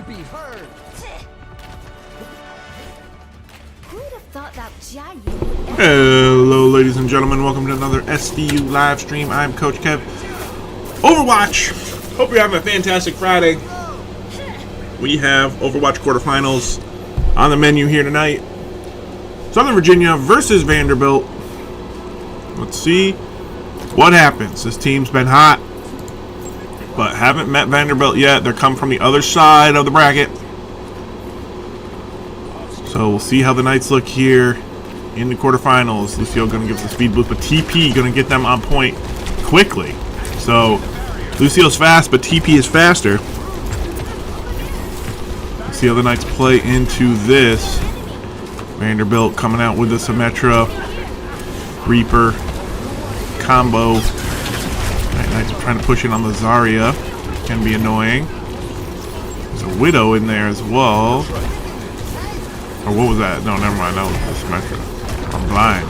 be heard. Who would have thought that Jayu? Hello, ladies and gentlemen. Welcome to another SVU live stream. I'm Coach Kev. Overwatch. Hope you're having a fantastic Friday. We have Overwatch quarterfinals on the menu here tonight. Southern Virginia versus Vanderbilt. Let's see what happens. This team's been hot, but haven't met Vanderbilt yet. They're coming from the other side of the bracket. So we'll see how the Knights look here in the quarterfinals. Lucio going to give us a speed boost, but TP going to get them on point quickly. So Lucio's fast, but TP is faster. Let's see how the Knights play into this. Vanderbilt coming out with the Symmetra, Reaper combo. Knights are trying to push in on the Zarya. Can be annoying. There's a Widow in there as well. Or what was that? No, never mind. That was the Symmetra. I'm blind.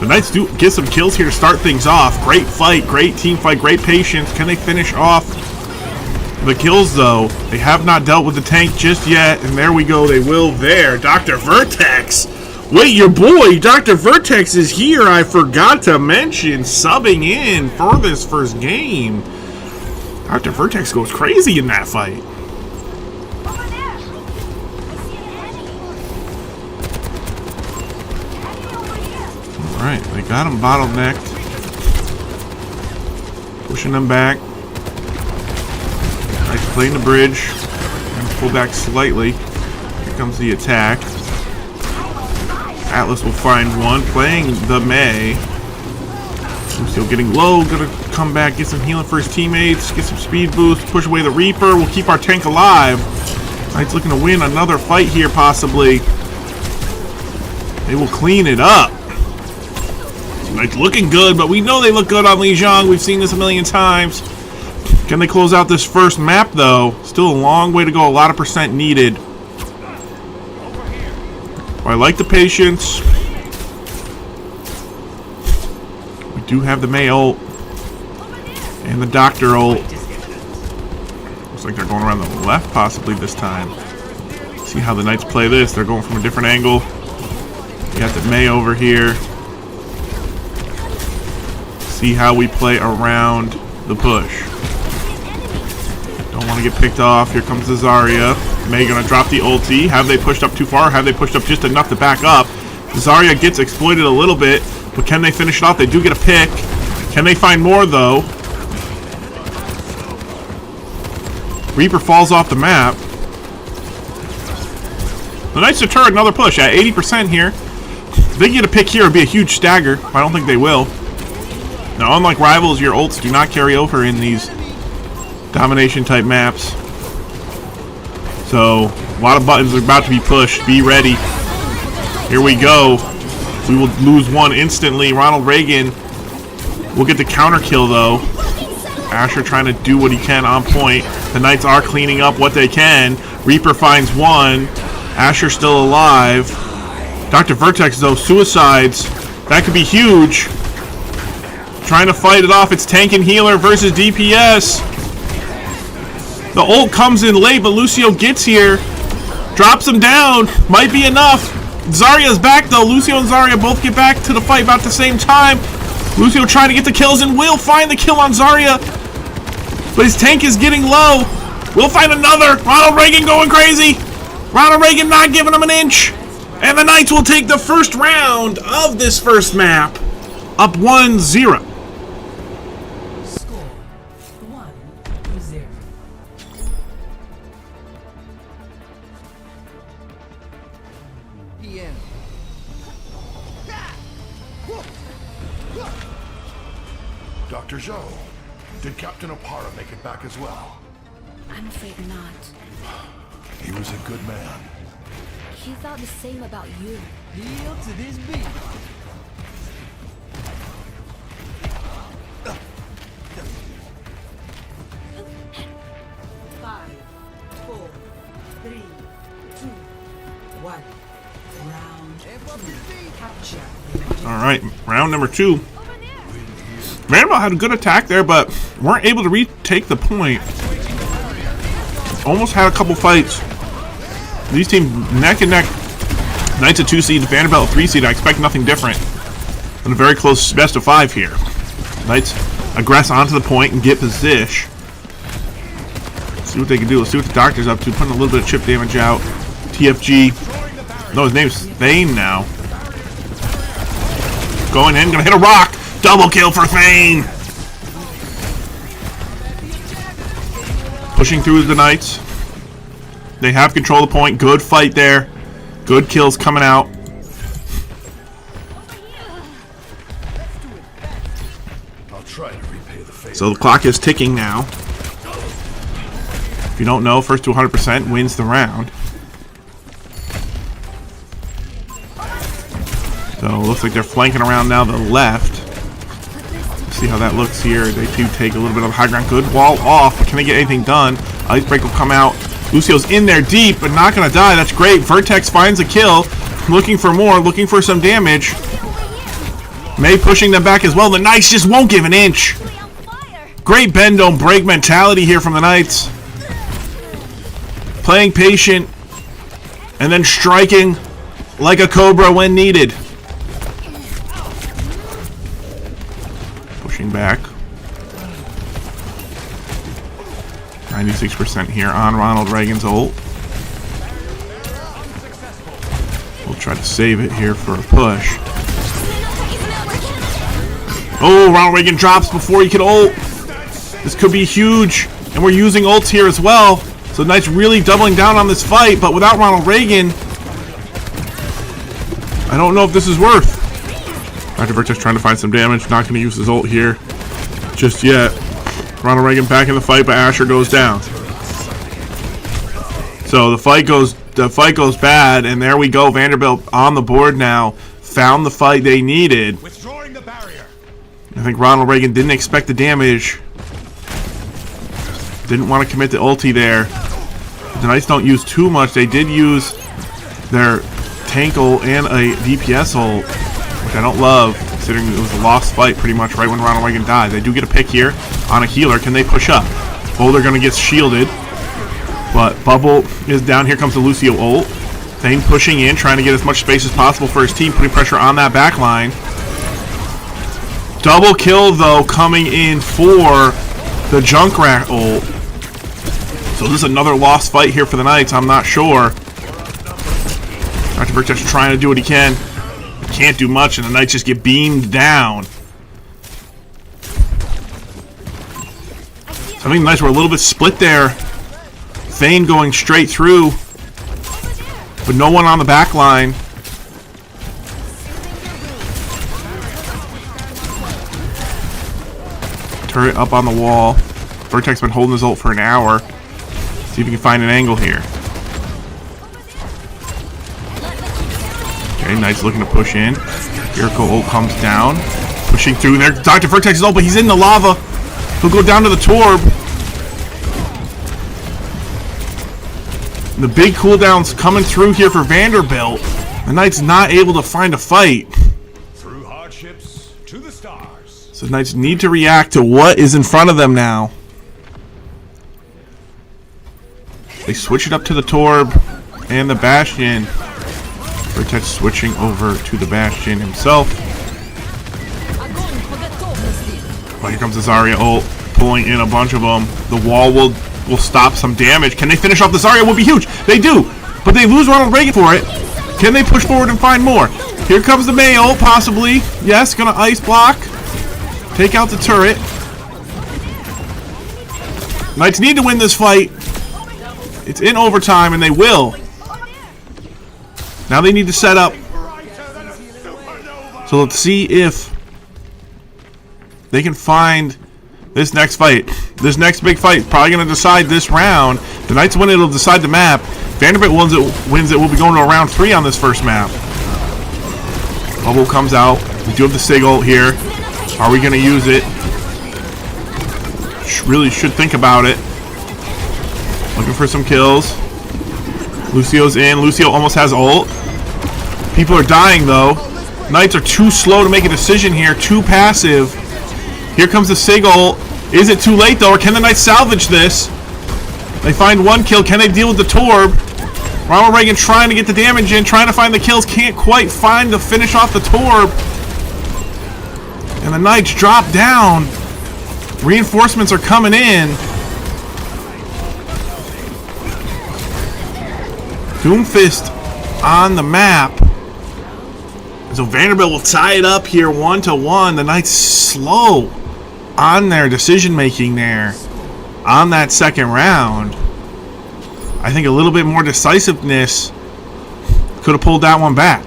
The Knights do get some kills here to start things off. Great fight, great team fight, great patience. Can they finish off the kills, though? They have not dealt with the tank just yet. And there we go. They will there. Dr. Vertex. Wait, your boy, Dr. Vertex is here. I forgot to mention subbing in for this first game. Dr. Vertex goes crazy in that fight. Alright, they got him bottlenecked. Pushing them back. Nice playing the bridge. And pull back slightly. Here comes the attack. Atlas will find one. Playing the May. Still getting low. Gonna come back, get some healing for his teammates. Get some speed boost. Push away the Reaper. We'll keep our tank alive. Knight's looking to win another fight here, possibly. They will clean it up. Knight's looking good, but we know they look good on Lijiang. We've seen this a million times. Can they close out this first map, though? Still a long way to go. A lot of percent needed. I like the patience. We do have the May ult. And the Doctor ult. Looks like they're going around the left, possibly, this time. See how the Knights play this. They're going from a different angle. We got the May over here. See how we play around the push. Don't want to get picked off. Here comes the Zarya. May gonna drop the ulti. Have they pushed up too far? Have they pushed up just enough to back up? Zarya gets exploited a little bit, but can they finish it off? They do get a pick. Can they find more, though? Reaper falls off the map. The Knights deter another push at 80% here. If they get a pick here, it would be a huge stagger. I don't think they will. Now, unlike Rivals, your ults do not carry over in these domination type maps. So, a lot of buttons are about to be pushed. Be ready. Here we go. We will lose one instantly. Ronald Reagan will get the counter kill, though. Asher trying to do what he can on point. The Knights are cleaning up what they can. Reaper finds one. Asher still alive. Dr. Vertex, though, suicides. That could be huge. Trying to fight it off. It's tank and healer versus DPS. The ult comes in late, but Lucio gets here. Drops him down. Might be enough. Zarya's back, though. Lucio and Zarya both get back to the fight about the same time. Lucio trying to get the kills and will find the kill on Zarya. But his tank is getting low. We'll find another. Ronald Reagan going crazy. Ronald Reagan not giving him an inch. And the Knights will take the first round of this first map. Up 1-0. Dr. Zhou, did Captain Opara make it back as well? I'm afraid not. He was a good man. He thought the same about you. Kneel to this beat. All right, round number 2. Vanderbilt had a good attack there, but weren't able to retake the point. almost had a couple fights. These teams neck and neck. Knights a 2 seed, Vanderbilt a 3 seed. I expect nothing different than a very close best of 5 here. Knights aggress onto the point and get position. See what they can do. Let's see what the doctor's up to. Putting a little bit of chip damage out. TFG. No, his name's Thane now. Going in, gonna hit a rock. Double kill for Thane. Pushing through the Knights. They have control of the point. Good fight there. Good kills coming out. I'll try to repay the favor. So the clock is ticking now. If you don't know, first to 100% wins the round. So it looks like they're flanking around now the left. See how that looks here. They do take a little bit of high ground. Good wall off, but can they get anything done? Icebreak will come out. Lucio's in there deep, but not gonna die. That's great. Vertex finds a kill. Looking for more, looking for some damage. May pushing them back as well. The Knights just won't give an inch. Great bend don't break mentality here from the Knights. Playing patient and then striking like a cobra when needed. Pushing back. 96% here on Ronald Reagan's ult. We'll try to save it here for a push. Oh, Ronald Reagan drops before he can ult. This could be huge. And we're using ults here as well. So Knights really doubling down on this fight, but without Ronald Reagan, I don't know if this is worth. Dr. Vertex trying to find some damage. Not going to use his ult here just yet. Ronald Reagan back in the fight, but Asher goes down. So the fight goes bad, and there we go. Vanderbilt on the board now. Found the fight they needed. Withdrawing the barrier. I think Ronald Reagan didn't expect the damage. Didn't want to commit the ulti there. The Knights don't use too much. They did use their tank ult and a DPS ult, which I don't love, considering it was a lost fight pretty much right when Ronald Reagan died. They do get a pick here on a healer. Can they push up? Boulder going to get shielded, but Bubble is down. Here comes the Lucio ult. Thane pushing in, trying to get as much space as possible for his team, putting pressure on that back line. Double kill, though, coming in for the Junkrat ult. So this is another lost fight here for the Knights. I'm not sure. Dr. Vertex trying to do what he can. Can't do much, and the Knights just get beamed down. So I think the Knights were a little bit split there. Thane going straight through, but no one on the back line. Turret up on the wall. Vertex been holding his ult for an hour. See if we can find an angle here. Okay, Knights looking to push in. Jericho ult comes down. Pushing through there. Dr. Vertex's ult, but he's in the lava. He'll go down to the Torb. The big cooldowns coming through here for Vanderbilt. The Knights not able to find a fight. Through hardships to the stars. So the Knights need to react to what is in front of them now. They switch it up to the Torb and the Bastion. Vertex switching over to the Bastion himself. Oh, here comes the Zarya ult, pulling in a bunch of them. The wall will stop some damage. Can they finish off the Zarya? Would be huge. They do, but they lose Ronald Reagan for it. Can they push forward and find more? Here comes the May ult, possibly. Yes, gonna ice block. Take out the turret. Knights need to win this fight. It's in overtime, and they will. Now they need to set up. So let's see if they can find this next fight. This next big fight, probably going to decide this round. The Knights win it, it'll decide the map. Vanderbilt wins it. We'll be going to round 3 on this first map. Bubble comes out. We do have the Sig ult here. Are we going to use it? Really should think about it. Looking for some kills. Lucio's in. Lucio almost has ult. People are dying, though. Knights are too slow to make a decision here. Too passive. Here comes the Sig ult. Is it too late, though, or can the Knights salvage this? They find one kill. Can they deal with the Torb? Ronald Reagan trying to get the damage in, trying to find the kills. Can't quite find the finish off the Torb. And the Knights drop down. Reinforcements are coming in. Doomfist on the map. So Vanderbilt will tie it up here 1-1. The Knights slow on their decision making there on that second round. I think a little bit more decisiveness could have pulled that one back.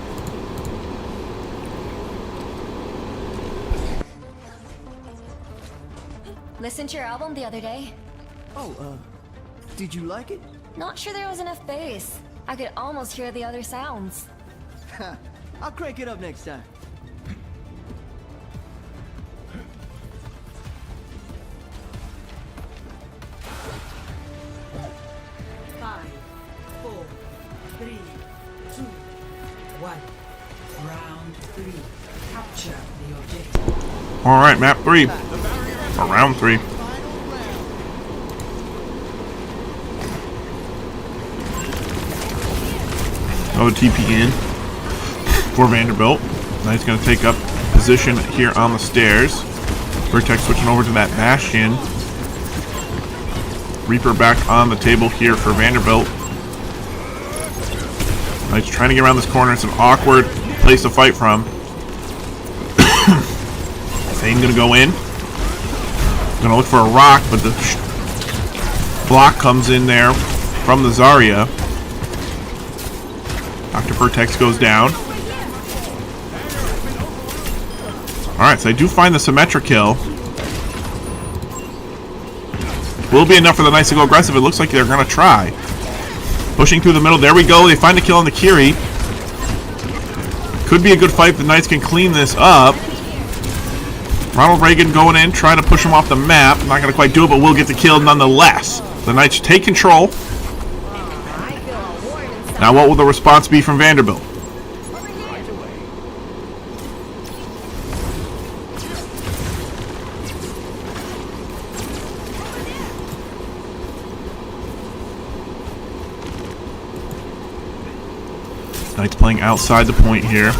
Listened to your album the other day. Oh, did you like it? Not sure there was enough bass. I could almost hear the other sounds. I'll crank it up next time. Five, 4, 3, 2, 1. Round 3. Capture the objective. All right, map 3 or round 3. Oh, TP in for Vanderbilt. Knight's going to take up position here on the stairs. Vertex switching over to that Bastion. Reaper back on the table here for Vanderbilt. Knight's trying to get around this corner. It's an awkward place to fight from. Thane going to go in. Going to look for a rock, but the block comes in there from the Zarya. Dr. Vertex goes down. Alright, so I do find the Symmetra kill. Will be enough for the Knights to go aggressive. It looks like they're going to try. Pushing through the middle. There we go. They find a kill on the Kiri. Could be a good fight if the Knights can clean this up. Ronald Reagan going in, trying to push him off the map. Not going to quite do it, but will get the kill nonetheless. The Knights take control. Now what will the response be from Vanderbilt? Knights playing outside the point here.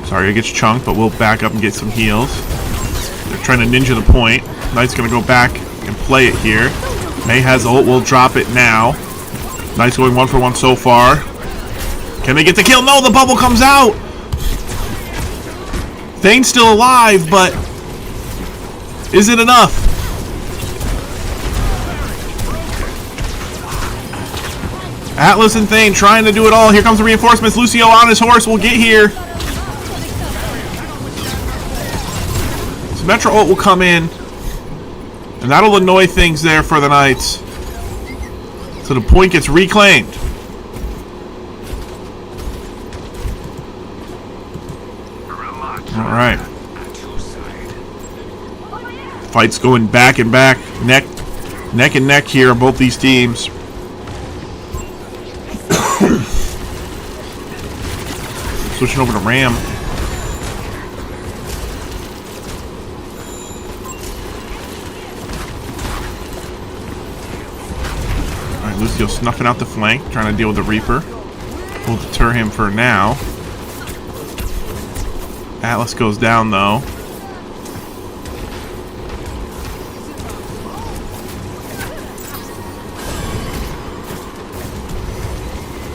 Zarya gets chunked, but we'll back up and get some heals. They're trying to ninja the point. Knights going to go back and play it here. May has ult, will drop it now. Knights going 1-for-1 so far. Can they get the kill? No, the bubble comes out! Thane's still alive, but is it enough? Atlas and Thane trying to do it all. Here comes the reinforcements. Lucio on his horse will get here. Symmetra ult will come in. And that'll annoy things there for the Knights. So the point gets reclaimed. Alright. Fights going back and back. Neck and neck here on both these teams. Switching over to Ram. Alright, Lucio snuffing out the flank, trying to deal with the Reaper. We'll deter him for now. Atlas goes down though.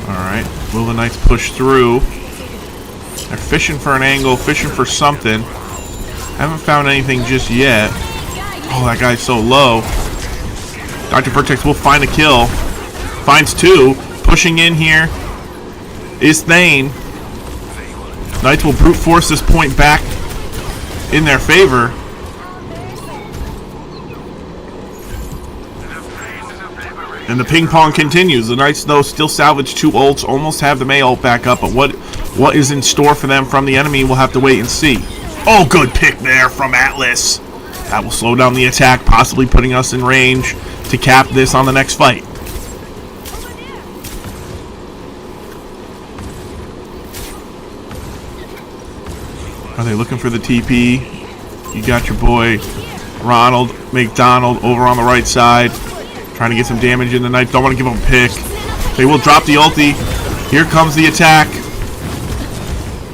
Alright, will the Knights push through? They're fishing for an angle, fishing for something. Haven't found anything just yet. Oh, that guy's so low. Dr. Vertex will find a kill. Finds two. Pushing in here is Thane. Knights will brute force this point back in their favor. And the ping pong continues. The Knights, though, still salvage two ults. Almost have the May ult back up. But what is in store for them from the enemy, we'll have to wait and see. Oh, good pick there from Atlas. That will slow down the attack, possibly putting us in range to cap this on the next fight. Are they looking for the TP? You got your boy Ronald McDonald over on the right side. Trying to get some damage in. The Knights don't want to give them a pick. They will drop the ulti. Here comes the attack.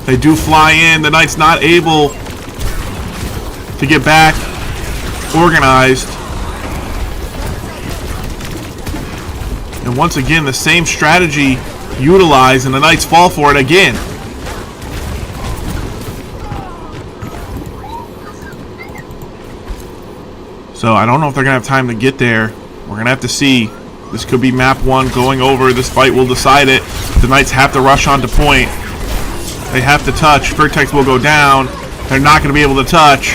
They do fly in. The Knights not able to get back organized. And once again, the same strategy utilized, and the Knights fall for it again. So I don't know if they're going to have time to get there. We're going to have to see. This could be map 1 going over. This fight will decide it. The Knights have to rush onto point. They have to touch. Vertex will go down. They're not going to be able to touch.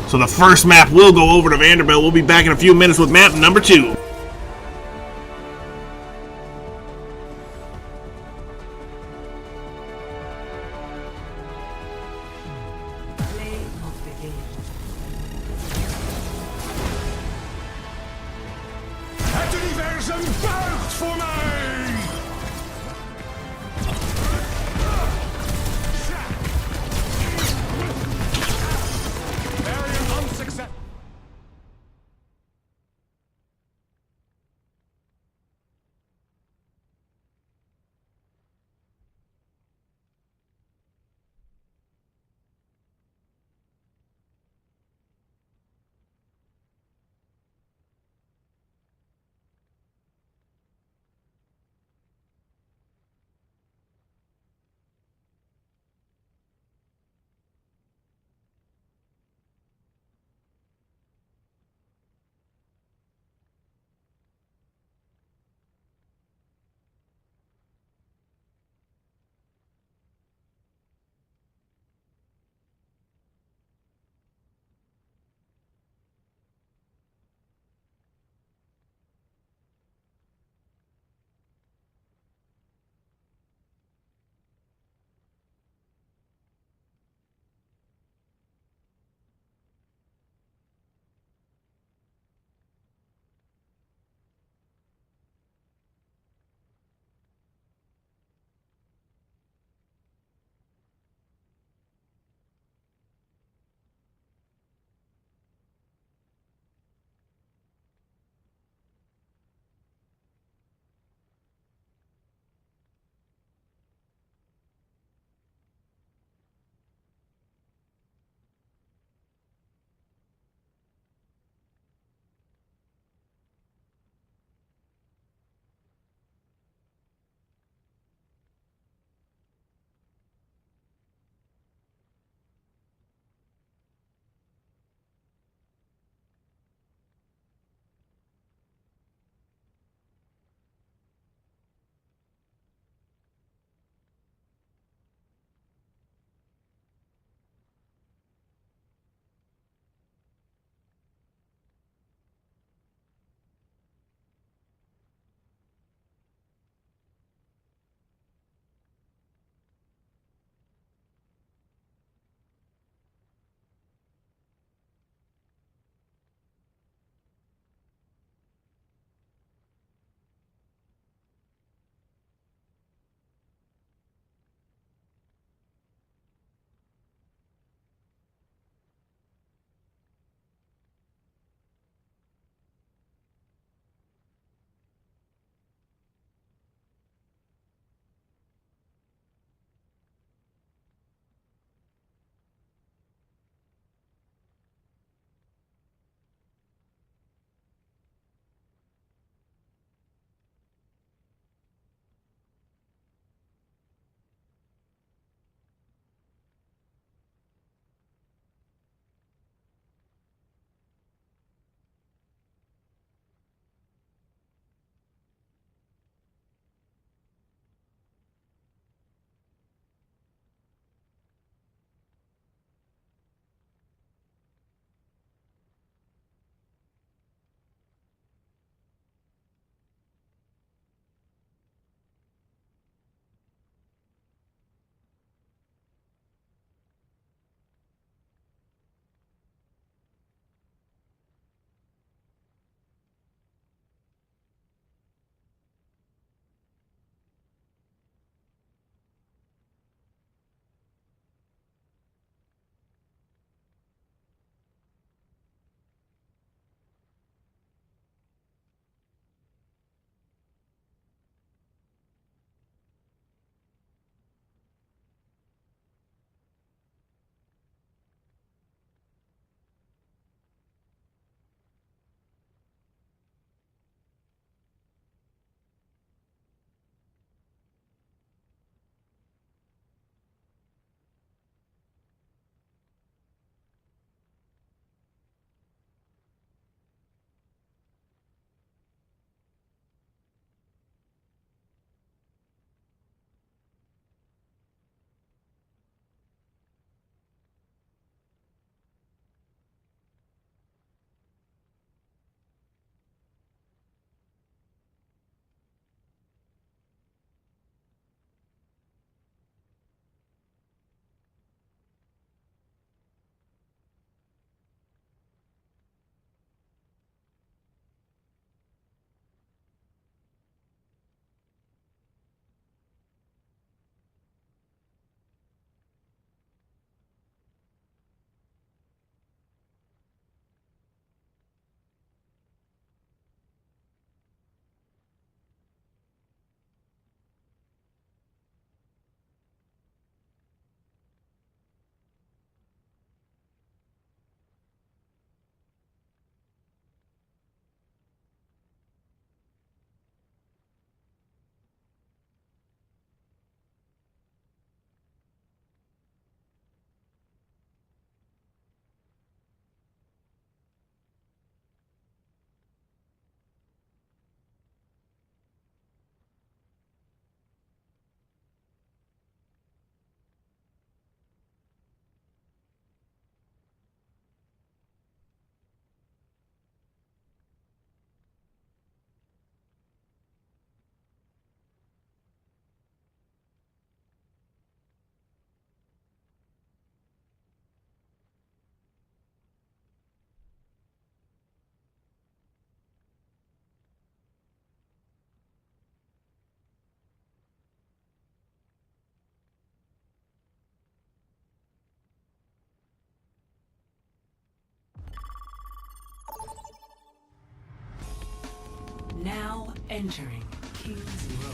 So the first map will go over to Vanderbilt. We'll be back in a few minutes with map number 2. Play of the game. Het universum buigt voor mij! Barrier unsuccessful. Now entering King's Row.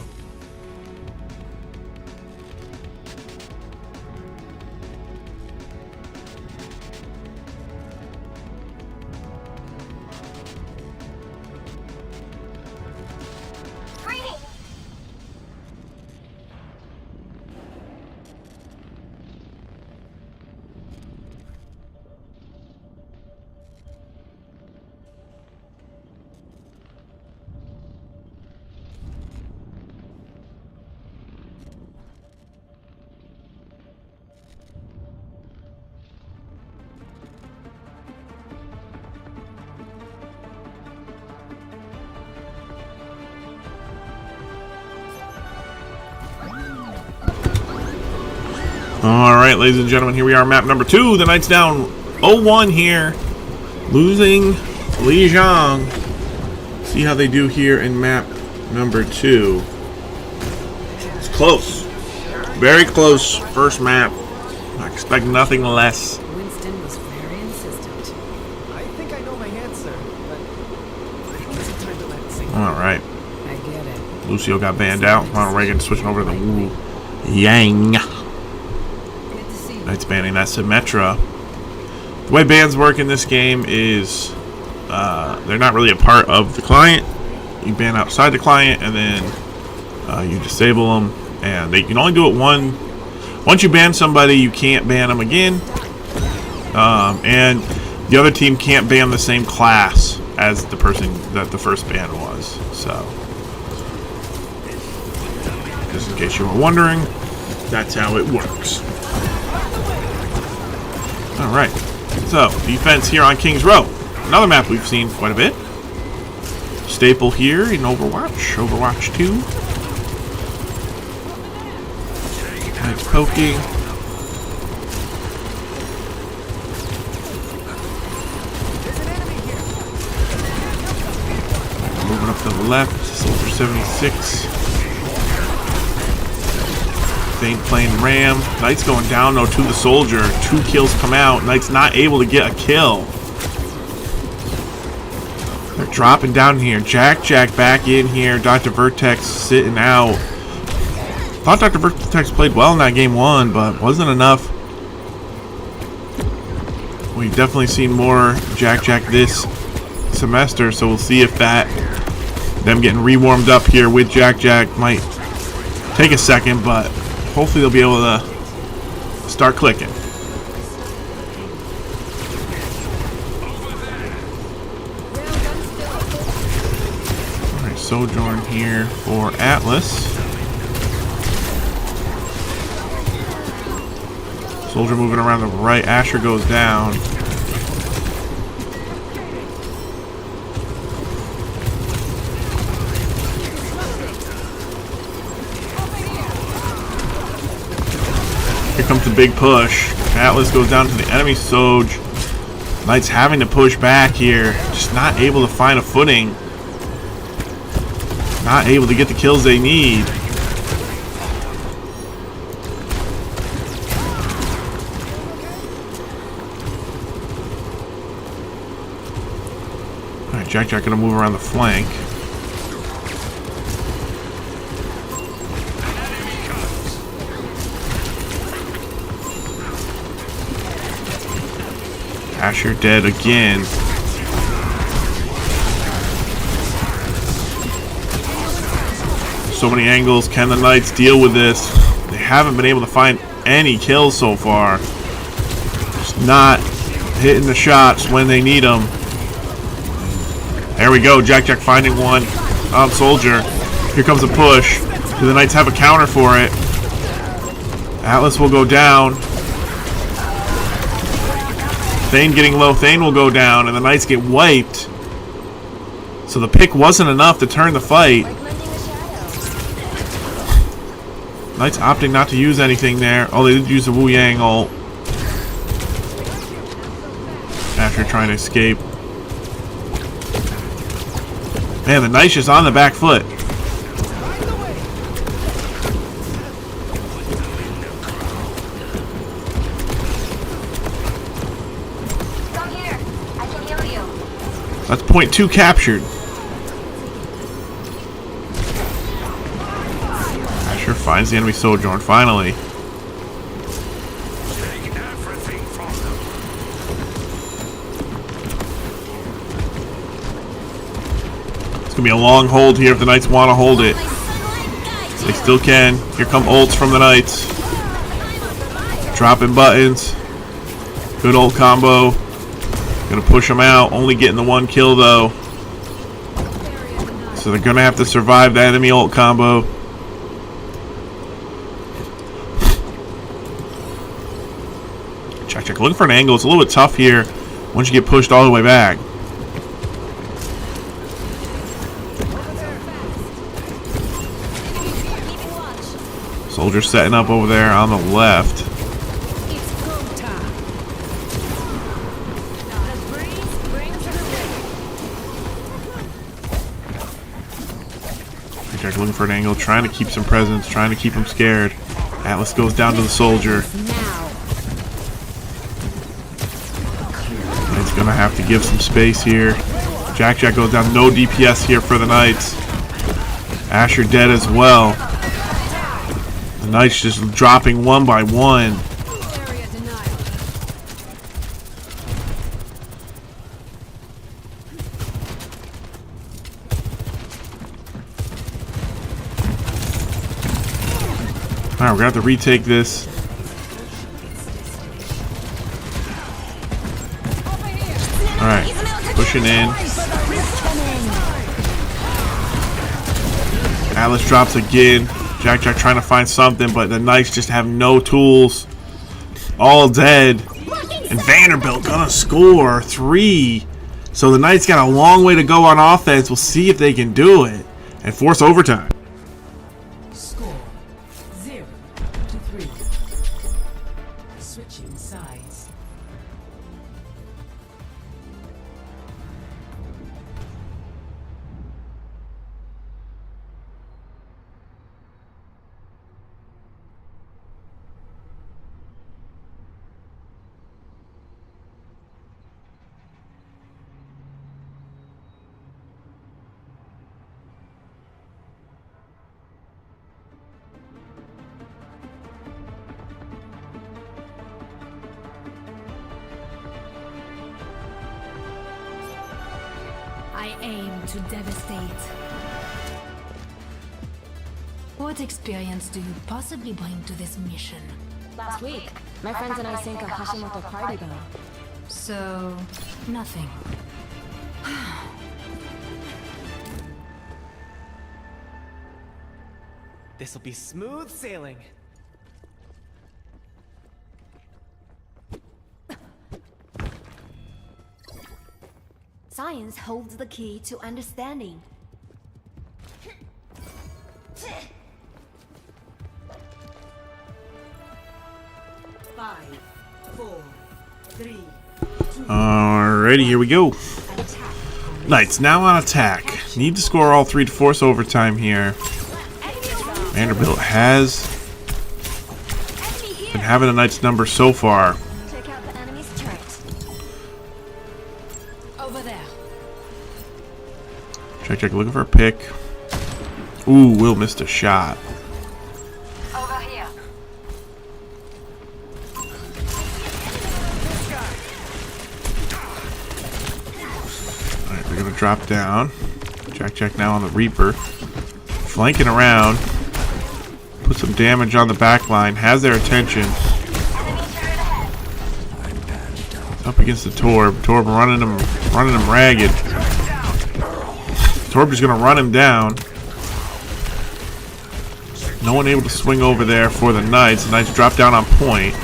Alright, ladies and gentlemen, here we are, map number 2. The Knights down 0-1 here. Losing Li Zhang. See how they do here in map number 2. It's close. Very close first map. I expect nothing less. Winston was very insistent. I think I know my answer, but I need some time to let it sink. Alright. I get it. Lucio got banned out. Ronald Reagan switching over to the Wu Yang. Knights banning that Symmetra. The way bans work in this game is they're not really a part of the client. You ban outside the client and then you disable them, and they can only do it once you ban somebody. You can't ban them again, and the other team can't ban the same class as the person that the first ban was. So just in case you were wondering, that's how it works. Alright, so defense here on King's Row. Another map we've seen quite a bit. Staple here in Overwatch. Overwatch 2. Nice poking. Moving up to the left. Soldier 76. Ain't playing Ram. Knight's going down though to the Soldier. 2 kills come out. Knight's not able to get a kill. They're dropping down here. Jack back in here. Dr. Vertex sitting out. Thought Dr. Vertex played well in that game 1, but wasn't enough. We've definitely seen more Jack this semester, so we'll see if them getting rewarmed up here with Jack might take a second, but hopefully they'll be able to start clicking. Alright, Sojourn here for Atlas. Soldier moving around the right. Asher goes down. Here comes the big push. Atlas goes down to the enemy Soj. Knight's having to push back here. Just not able to find a footing. Not able to get the kills they need. Alright, Jack gonna move around the flank. Asher dead again. So many angles. Can the Knights deal with this? They haven't been able to find any kills so far. Just not hitting the shots when they need them. There we go. Jack finding one on Soldier. Here comes a push. Do the Knights have a counter for it? Atlas will go down. Thane getting low. Thane will go down, and the Knights get wiped. So the pick wasn't enough to turn the fight. Knights opting not to use anything there. Oh, they did use the Wu Yang ult. After trying to escape. Man, the Knights just on the back foot. That's point 2 captured. Asher finds the enemy sojourn, finally. Take everything from them. It's gonna be a long hold here if the Knights want to hold it. They still can. Here come ults from the Knights. Dropping buttons. Good ult combo. Gonna push them out. Only getting the one kill though. So they're gonna have to survive the enemy ult combo. Check. Looking for an angle. It's a little bit tough here once you get pushed all the way back. Soldier setting up over there on the left. Jack looking for an angle, trying to keep some presence, trying to keep him scared. Atlas goes down to the soldier. He's gonna have to give some space here. Jack goes down, no DPS here for the Knights. Asher dead as well. The Knights just dropping one by one. Alright, we're gonna have to retake this. Alright, pushing in. Atlas drops again. Jack trying to find something, but the Knights just have no tools. All dead. And Vanderbilt gonna score 3. So the Knights got a long way to go on offense. We'll see if they can do it and force overtime. Score 0-3. Switching sides. I aim to devastate. What experience do you possibly bring to this mission? Last week, my friends and I sank a Hashimoto party boat. So, nothing. This'll be smooth sailing. Science holds the key to understanding. 5, 4, 3. Alrighty, here we go. Knights now on attack. Need to score all 3 to force overtime here. Vanderbilt has been having the Knights' number so far. Check out the enemy's turret. Over there. Check, looking for a pick. Ooh, Will missed a shot. Over here. Alright, they're gonna drop down. Check now on the Reaper. Flanking around. Put some damage on the back line. Has their attention. Up against the Torb. Torb running him ragged. Torb just gonna run him down. No one able to swing over there for the Knights. The Knights drop down on point.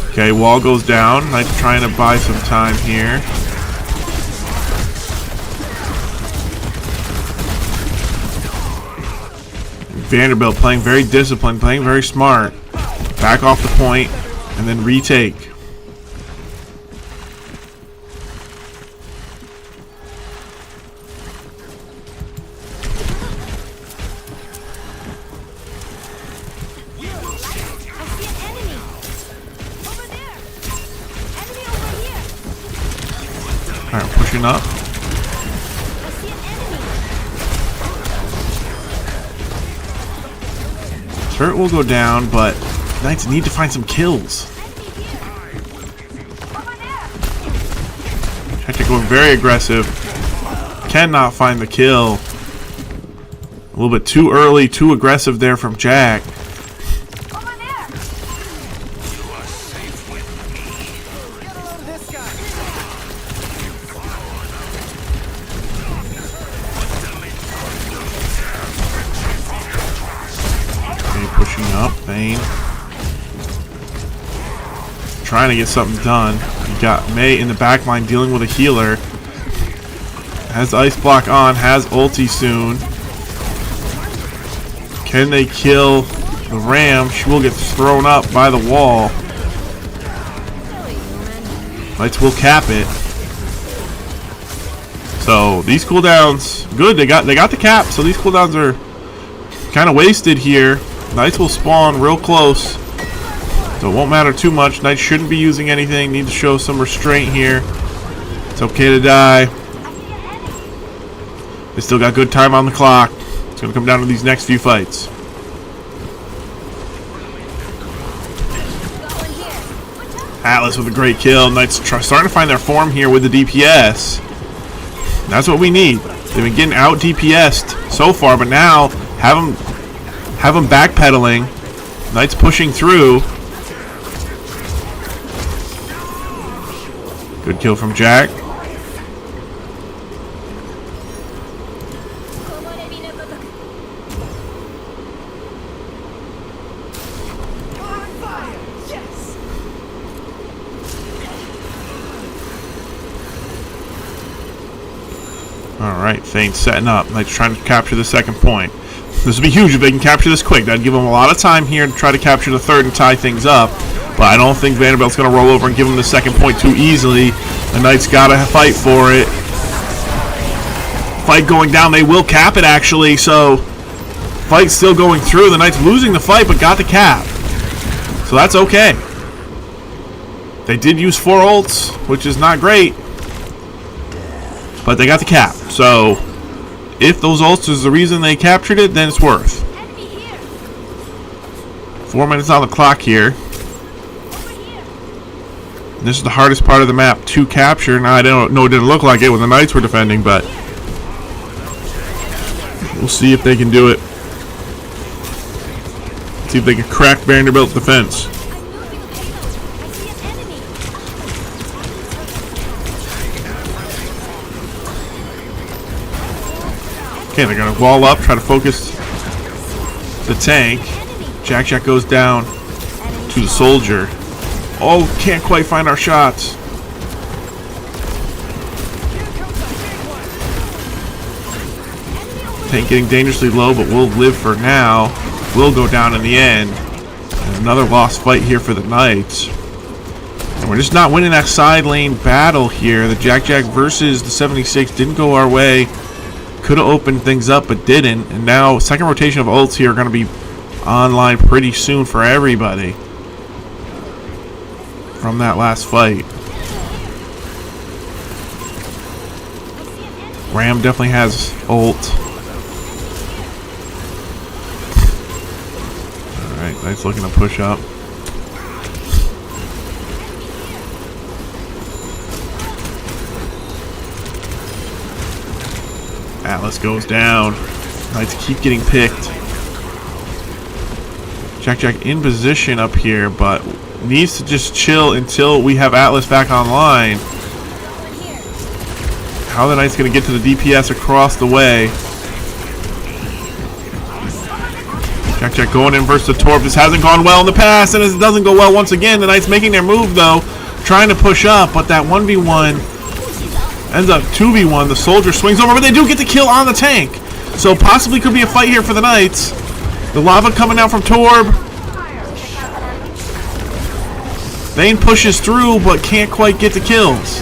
Okay, wall goes down. Knights trying to buy some time here. Vanderbilt playing very disciplined, playing very smart. Back off the point and then retake. Alright, pushing up. Turret will go down, but Knights need to find some kills. Hector going very aggressive. Cannot find the kill. A little bit too early, too aggressive there from Jack. Pushing up, Vayne. Trying to get something done. You got Mei in the back line dealing with a healer. Has Ice Block on, has ulti soon. Can they kill the Ram? She will get thrown up by the wall. Knights will cap it. So these cooldowns, good. They got the cap. So these cooldowns are kind of wasted here. Knights will spawn real close, so it won't matter too much. Knights shouldn't be using anything. Need to show some restraint here. It's okay to die. They still got good time on the clock. It's going to come down to these next few fights. Atlas with a great kill. Knights starting to find their form here with the DPS. That's what we need. They've been getting out DPS'd so far, but now have them backpedaling. Knights pushing through. Good kill from Jack. Alright, Thane's setting up. Knights trying to capture the second point. This would be huge if they can capture this quick. That'd give them a lot of time here to try to capture the third and tie things up. But I don't think Vanderbilt's going to roll over and give them the second point too easily. The Knights got to fight for it. Fight going down. They will cap it, actually. So, fight still going through. The Knights losing the fight, but got the cap. So that's okay. They did use 4 ults, which is not great. But they got the cap. So, if those ults is the reason they captured it, then it's worth. 4 minutes on the clock here. And this is the hardest part of the map to capture. Now, I don't know, it didn't look like it when the Knights were defending, but we'll see if they can do it. See if they can crack Vanderbilt's defense. Okay, they're going to wall up, try to focus the tank. Jack goes down to the soldier. Oh, can't quite find our shots. Tank getting dangerously low, but we'll live for now. Will go down in the end. And another lost fight here for the Knights. And we're just not winning that side lane battle here. The Jack versus the 76 didn't go our way. Could have opened things up, but didn't. And now, second rotation of ults here are going to be online pretty soon for everybody from that last fight. Ram definitely has ult. Alright, Knight's looking to push up. Atlas goes down. Knights keep getting picked. Jack in position up here, but needs to just chill until we have Atlas back online. How are the Knights going to get to the DPS across the way? Jack going in versus the Torp. This hasn't gone well in the past, and it doesn't go well once again. The Knights making their move, though, trying to push up, but that 1v1 ends up 2v1. The soldier swings over, but they do get the kill on the tank. So possibly could be a fight here for the Knights. The lava coming out from Torb. Vayne pushes through, but can't quite get the kills.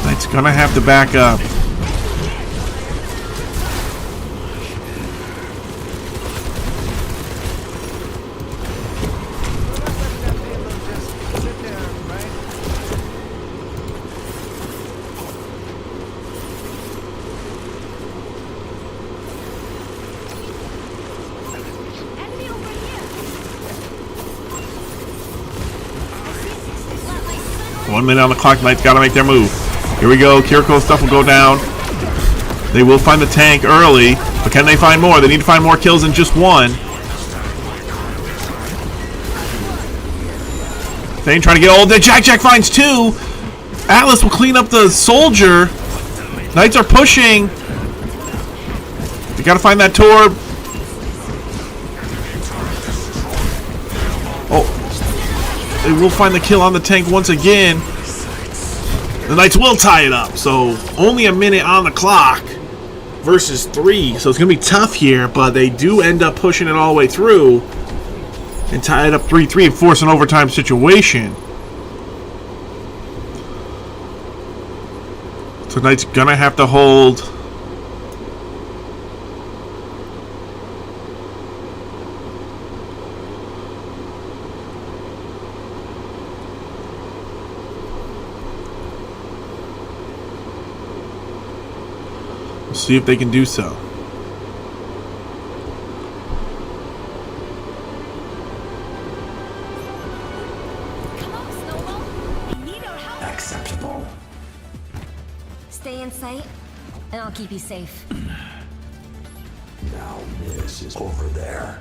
Knight's gonna have to back up. 1 minute on the clock. Knight's got to make their move. Here we go. Kiriko's stuff will go down. They will find the tank early, but can they find more? They need to find more kills than just one. Thane trying to get ult. Jack finds two. Atlas will clean up the soldier. Knights are pushing. They gotta find that torb. Oh, they will find the kill on the tank once again. The Knights will tie it up. So only a minute on the clock versus 3. So it's gonna be tough here, but they do end up pushing it all the way through and tie it up 3-3 and force an overtime situation. So Knight's gonna have to hold. We'll see if they can do so. Acceptable. Stay in sight, and I'll keep you safe. Now this is over there.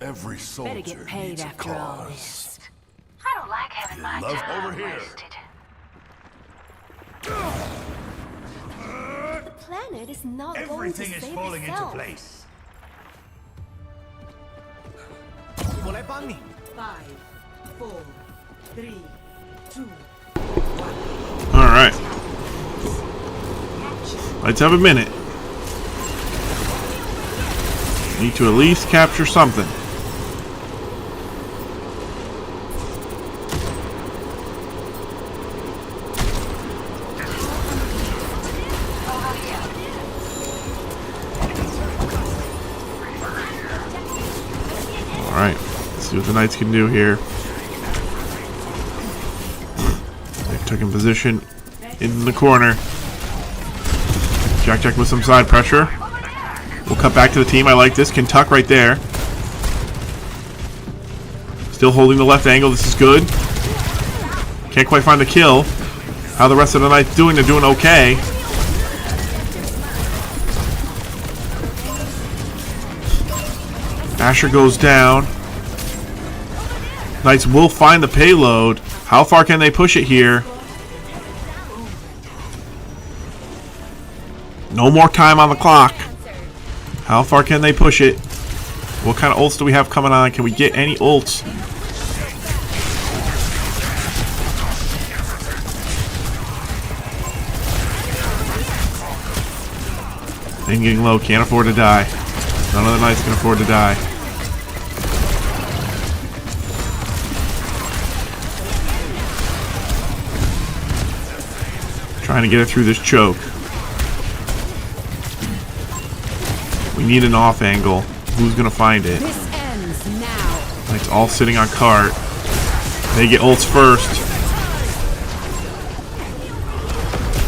Every soldier Better get paid needs a after all cause. this. I don't like having my Love time over here. wasted. The planet is not Everything is falling into place. Molebang ni. 5, 4, 3, 2. Alright. Let's have a minute. Need to at least capture something. Alright. Let's see what the Knights can do here. They've taken position in the corner. Jack with some side pressure. We'll cut back to the team. I like this. Can tuck right there. Still holding the left angle. This is good. Can't quite find the kill. How the rest of the Knights doing? They're doing okay. Asher goes down. Knights will find the payload. How far can they push it here? No more time on the clock. How far can they push it? What kind of ults do we have coming on? Can we get any ults? Thing getting low. Can't afford to die. None of the Knights can afford to die. Trying to get it through this choke. We need an off angle. Who's gonna find it? This ends now. It's all sitting on cart. They get ults first.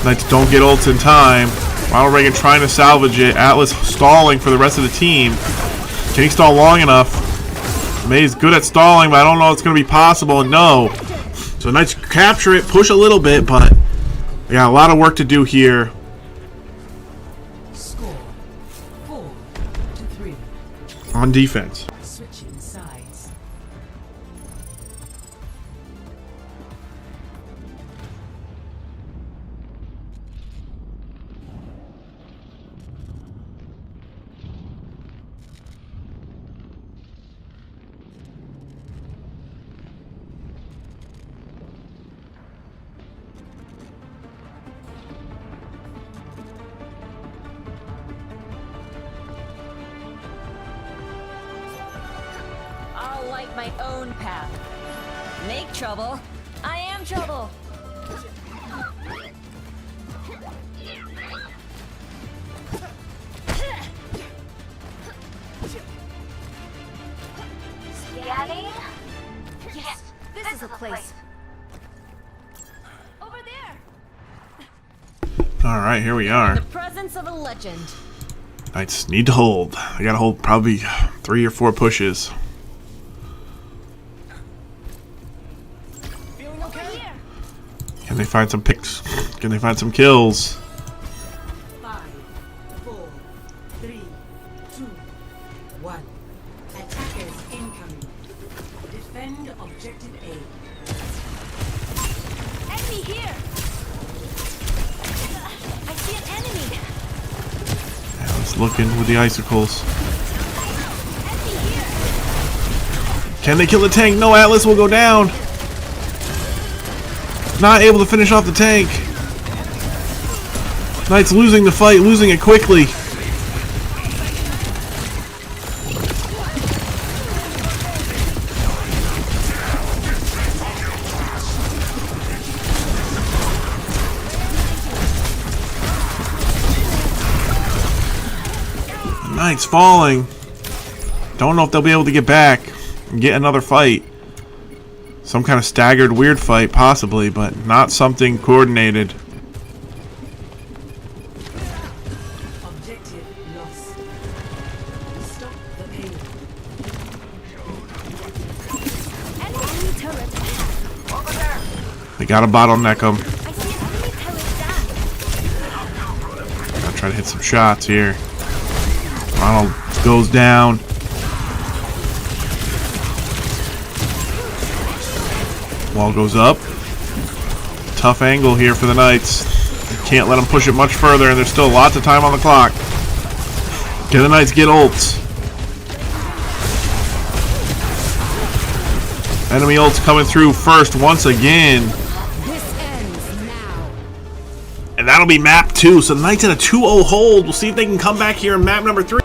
Knights don't get ults in time. Ronald Reagan trying to salvage it. Atlas stalling for the rest of the team. Can he stall long enough? May's good at stalling, but I don't know if it's gonna be possible. No. So Knights capture it, push a little bit, but they got a lot of work to do here. Score 4-3. On defense. Switching sides. I'll light my own path. Make trouble. I am trouble. Scanning? Yes, this is a place. Over there. Alright, here we are. The present presence of a legend. Knights need to hold. I gotta hold probably 3 or 4 pushes. Feeling okay? Can they find some picks? Can they find some kills? 5, 4, 3, 2, 1. Attackers incoming. Defend objective A. Enemy here! I see an enemy! Atlas looking with the icicles. Can they kill the tank? No, Atlas will go down. Not able to finish off the tank. Knight's losing the fight, losing it quickly. Knight's falling. Don't know if they'll be able to get back and get another fight. Some kind of staggered weird fight, possibly, but not something coordinated. Objective lost. Stop the pain. Enemy turret! Over there! They gotta bottleneck them. I see an enemy turret down! Gotta try to hit some shots here. Ronald goes down. Wall goes up. Tough angle here for the Knights. Can't let them push it much further, and there's still lots of time on the clock. Can the Knights get ults? Enemy ults coming through first once again. This ends now. And that'll be map 2. So the Knights in a 2-0 hold. We'll see if they can come back here in map number 3.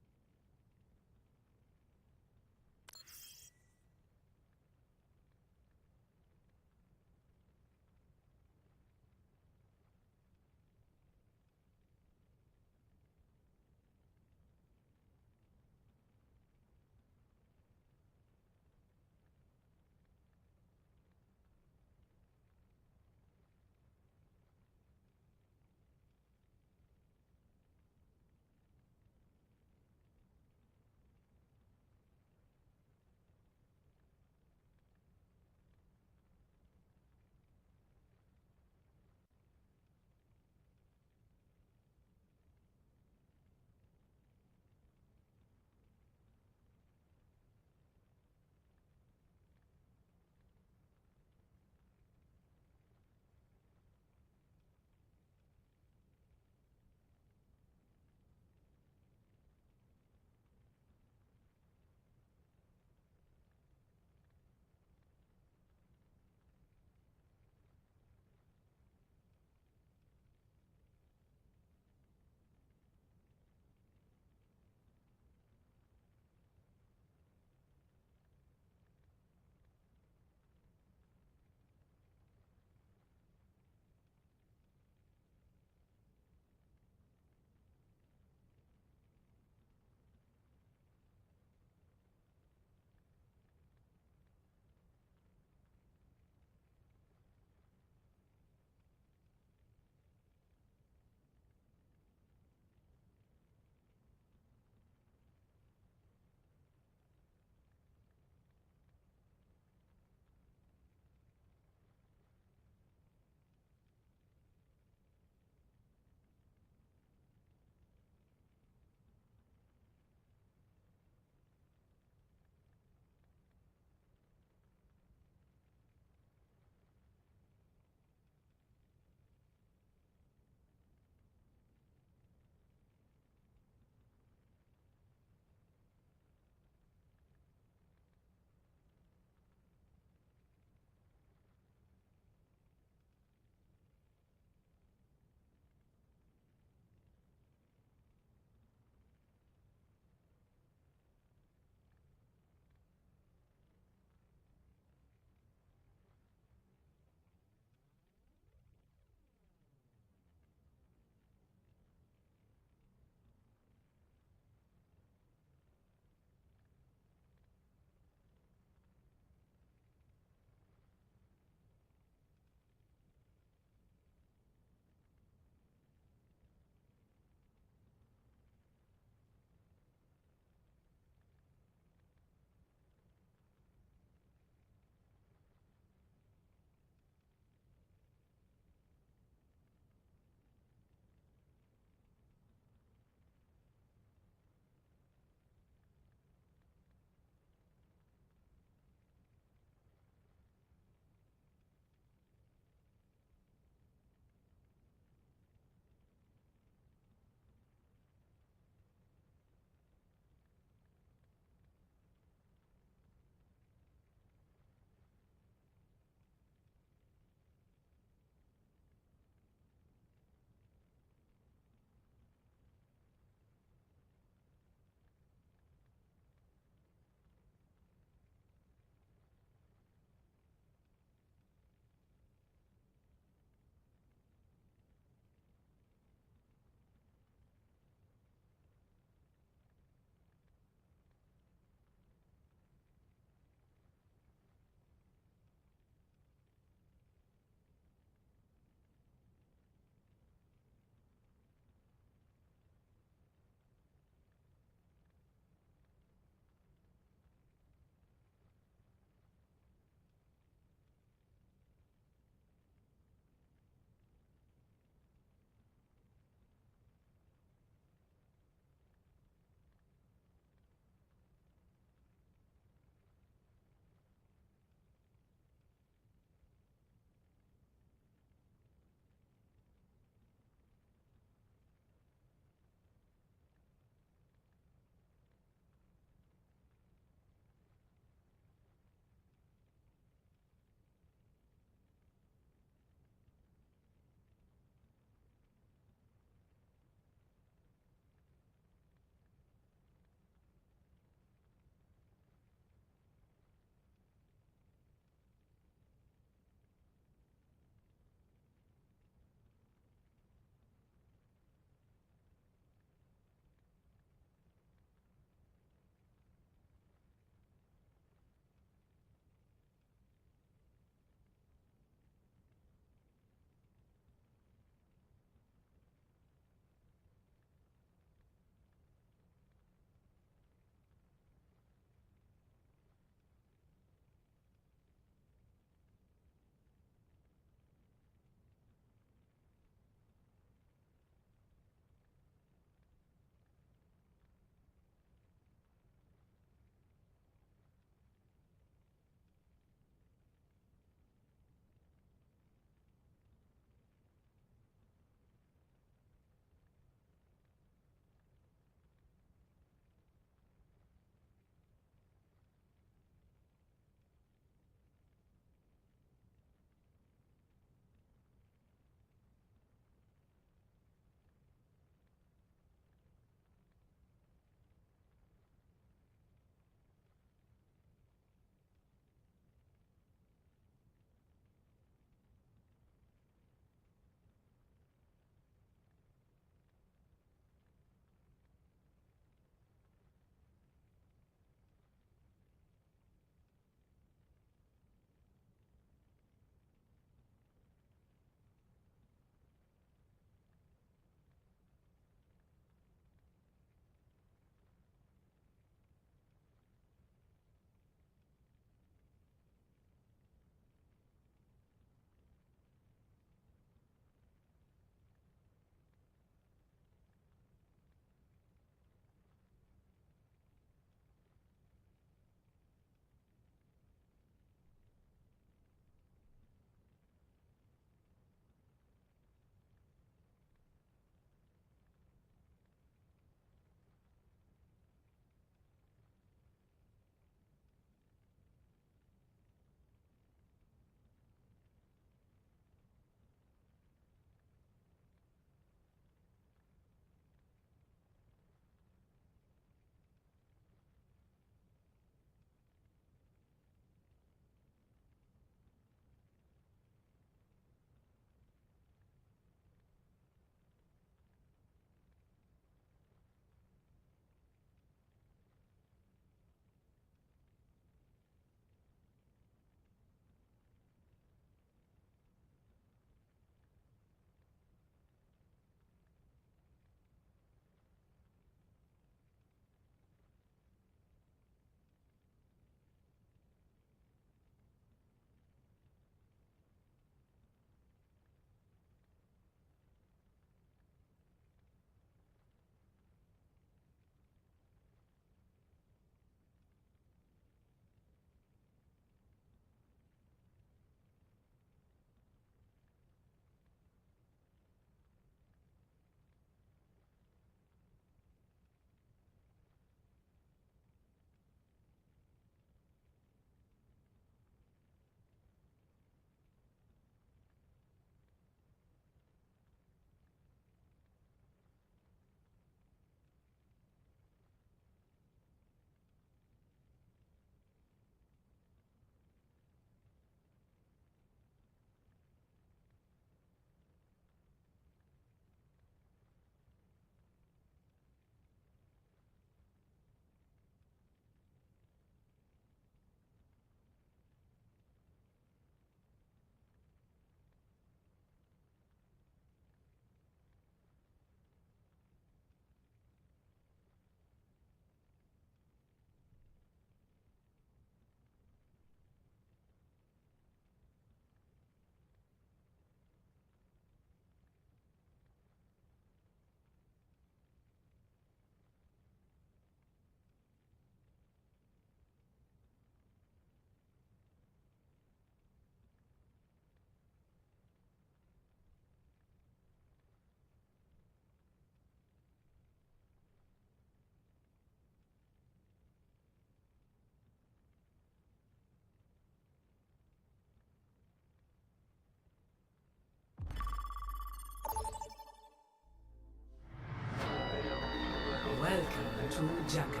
to jacket.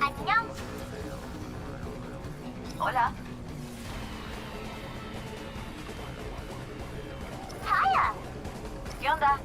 안녕. Hola. Hiya. ¿Qué onda?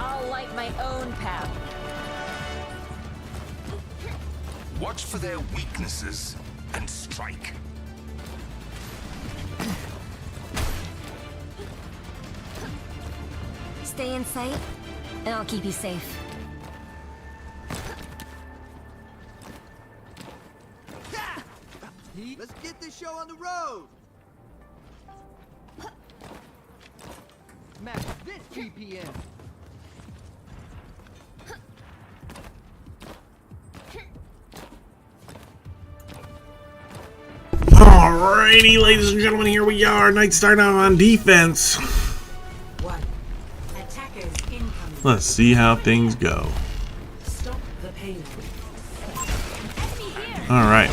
I'll light my own path. Watch for their weaknesses and strike. Stay in sight, and I'll keep you safe. Let's get this show on the road. Match this BPM. Alrighty, ladies and gentlemen, here we are. Knights starting out on defense. 1. Attackers incoming. Let's see how things go. Stop the payload. Alright.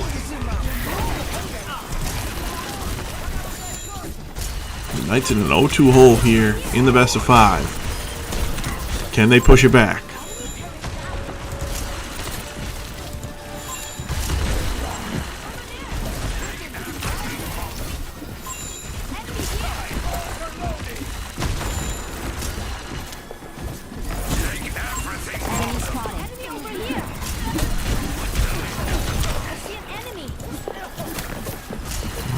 Knights in an 0-2 hole here in the best of 5. Can they push it back?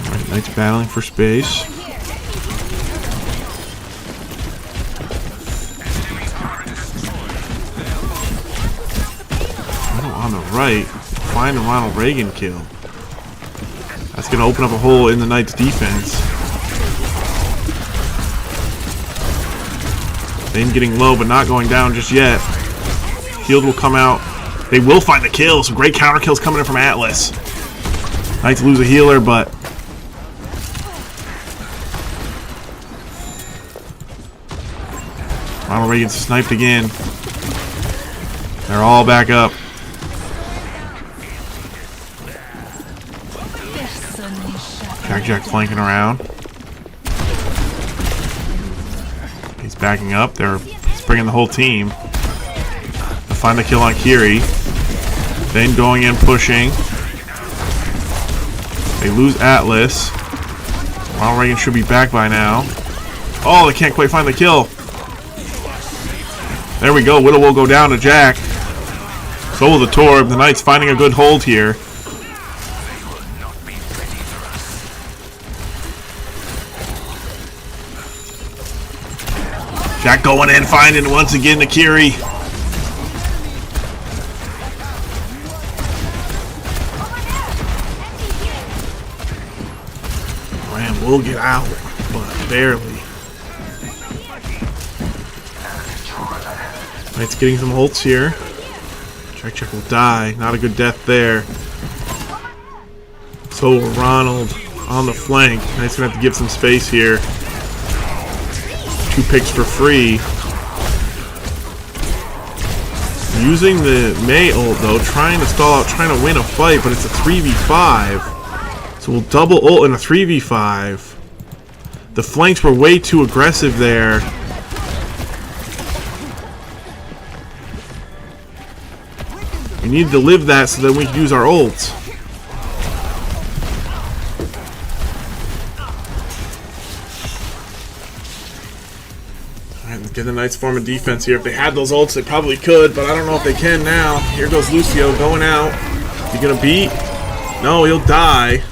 Alright, Knights battling for space. On the right, find a Ronald Reagan kill. That's going to open up a hole in the Knights' defense. They're getting low, but not going down just yet. Shield will come out. They will find the kill. Some great counter kills coming in from Atlas. Knights lose a healer, but Ronald Reagan's sniped again. They're all back up. Jack flanking around. He's backing up. He's bringing the whole team to find the kill on Kiri. Then going in, pushing. They lose Atlas. Ronald Reagan should be back by now. Oh, they can't quite find the kill. There we go. Whittle will go down to Jack. So will the Torb. The Knights finding a good hold here. Jack going in, finding once again the Kiri. Ram will get out, but barely. Knight's getting some ults here. Check will die. Not a good death there. So will Ronald on the flank. Knight's gonna have to give some space here. 2 picks for free. Using the Mei ult though, trying to stall out, trying to win a fight, but it's a 3v5. So we'll double ult in a 3v5. The flanks were way too aggressive there. We needed to live that so that we could use our ults. Get the Knights form a defense here. If they had those ults, they probably could, but I don't know if they can now. Here goes Lucio going out. Is he gonna beat? No, he'll die.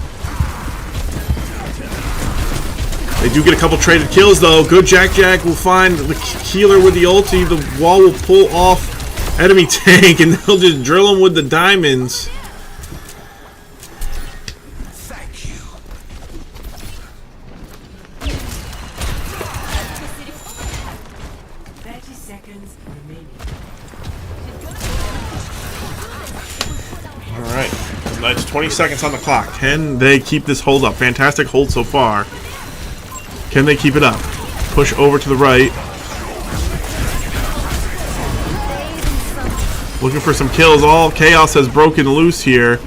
They do get a couple traded kills though. Good Jack will find the healer with the ulti. The wall will pull off enemy tank and they'll just drill him with the diamonds. Thank you. That's 20 seconds on the clock. Can they keep this hold up? Fantastic hold so far. Can they keep it up? Push over to the right. Looking for some kills. All chaos has broken loose here.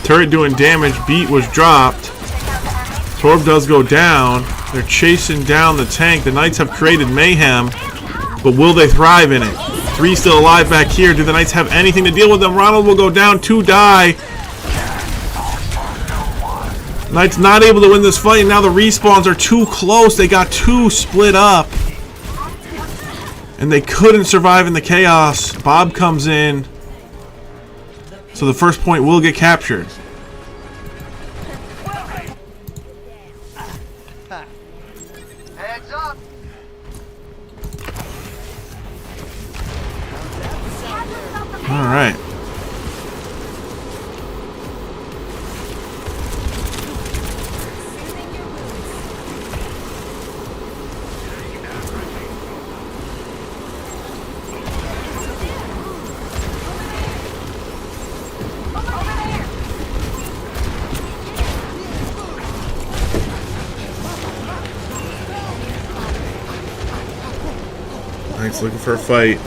Turret doing damage. Beat was dropped. Torb does go down. They're chasing down the tank. The Knights have created mayhem, but will they thrive in it? 3 still alive back here. Do the Knights have anything to deal with them? Ronald will go down. 2 die. Knights not able to win this fight, and now the respawns are too close. They got 2 split up, and they couldn't survive in the chaos. Bob comes in, so the first point will get captured. Heads up. All right. Knights looking for a fight.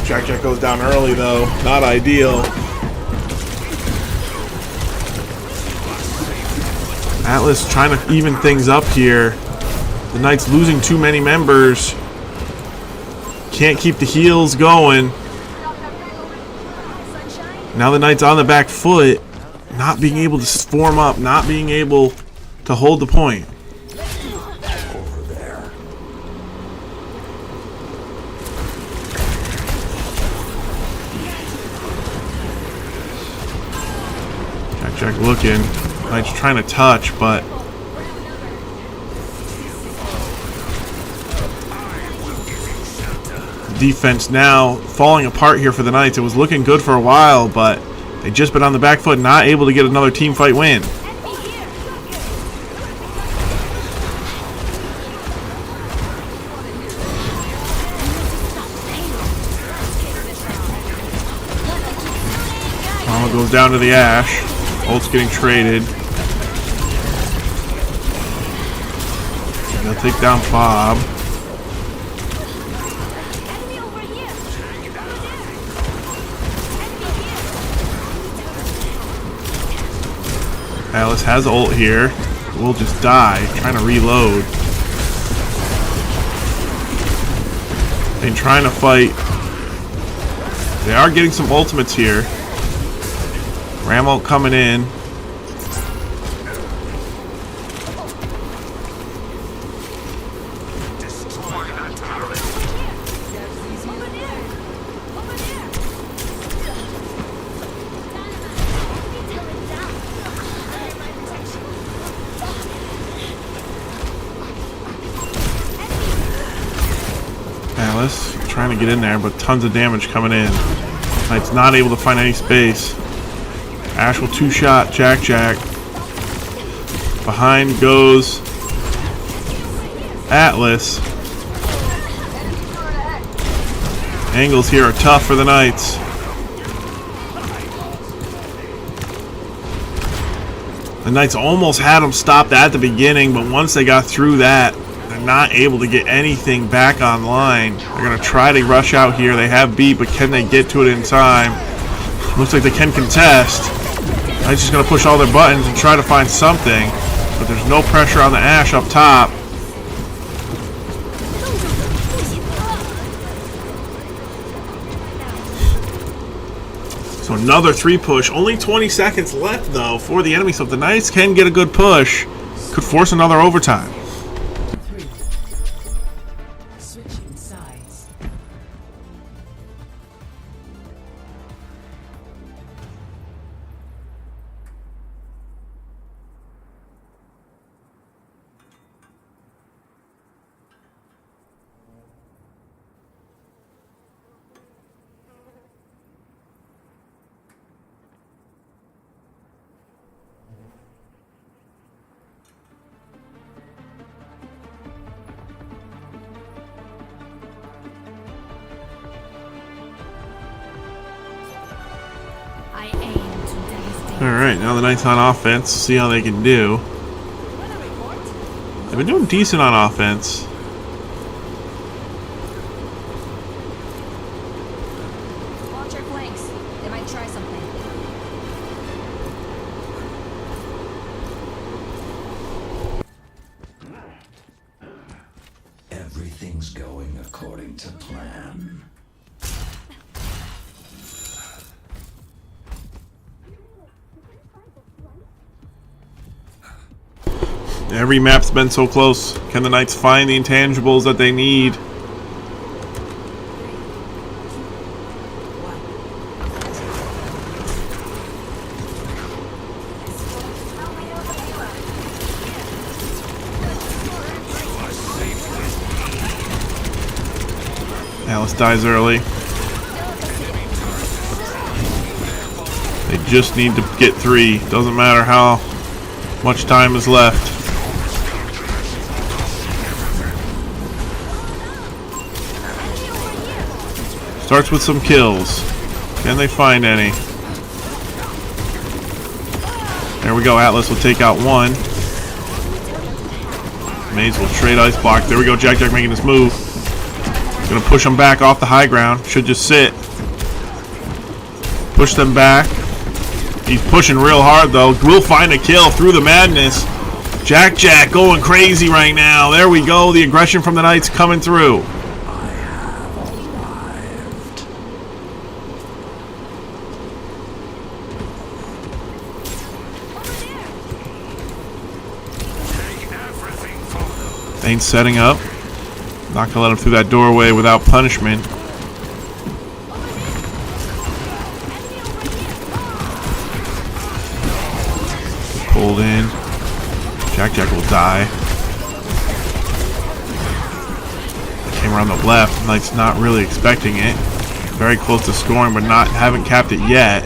Jack goes down early though. Not ideal. Atlas trying to even things up here. The Knights losing too many members. Can't keep the heals going. Now the Knights on the back foot. Not being able to form up. Not being able to hold the point. Jack looking. Knights trying to touch, but defense now falling apart here for the Knights. It was looking good for a while, but they've just been on the back foot, not able to get another team fight win. Mama goes down to the Ash. Ult's getting traded. They'll take down Bob. Alice has ult here. We'll just die. Trying to reload. And trying to fight. They are getting some ultimates here. Ram ult coming in. Alice trying to get in there, but tons of damage coming in. Knight's not able to find any space. Ash will 2-shot Jack. Behind goes Atlas. Angles here are tough for the Knights. The Knights almost had them stopped at the beginning, but once they got through that, they're not able to get anything back online. They're going to try to rush out here. They have beat, but can they get to it in time? Looks like they can contest. Knight's just going to push all their buttons and try to find something, but there's no pressure on the Ash up top. So another 3 push. Only 20 seconds left, though, for the enemy, so if the Knights can get a good push, could force another overtime. Switching sides. I aim to devastate. Alright, now the Knights on offense. See how they can do. They've been doing decent on offense. Watch your flanks. They might try something. Everything's going according to plan. Every map's been so close. Can the Knights find the intangibles that they need? Alice dies early. They just need to get 3. Doesn't matter how much time is left. Starts with some kills. Can they find any? There we go. Atlas will take out 1. Maze will trade ice block. There we go. Jack making his move. Gonna push them back off the high ground. Should just sit. Push them back. He's pushing real hard though. Will find a kill through the madness. Jack going crazy right now. There we go. The aggression from the Knights coming through. Ain't setting up. Not gonna let him through that doorway without punishment. Pulled in. Jack will die. Came around the left. Knight's not really expecting it. Very close to scoring, but haven't capped it yet.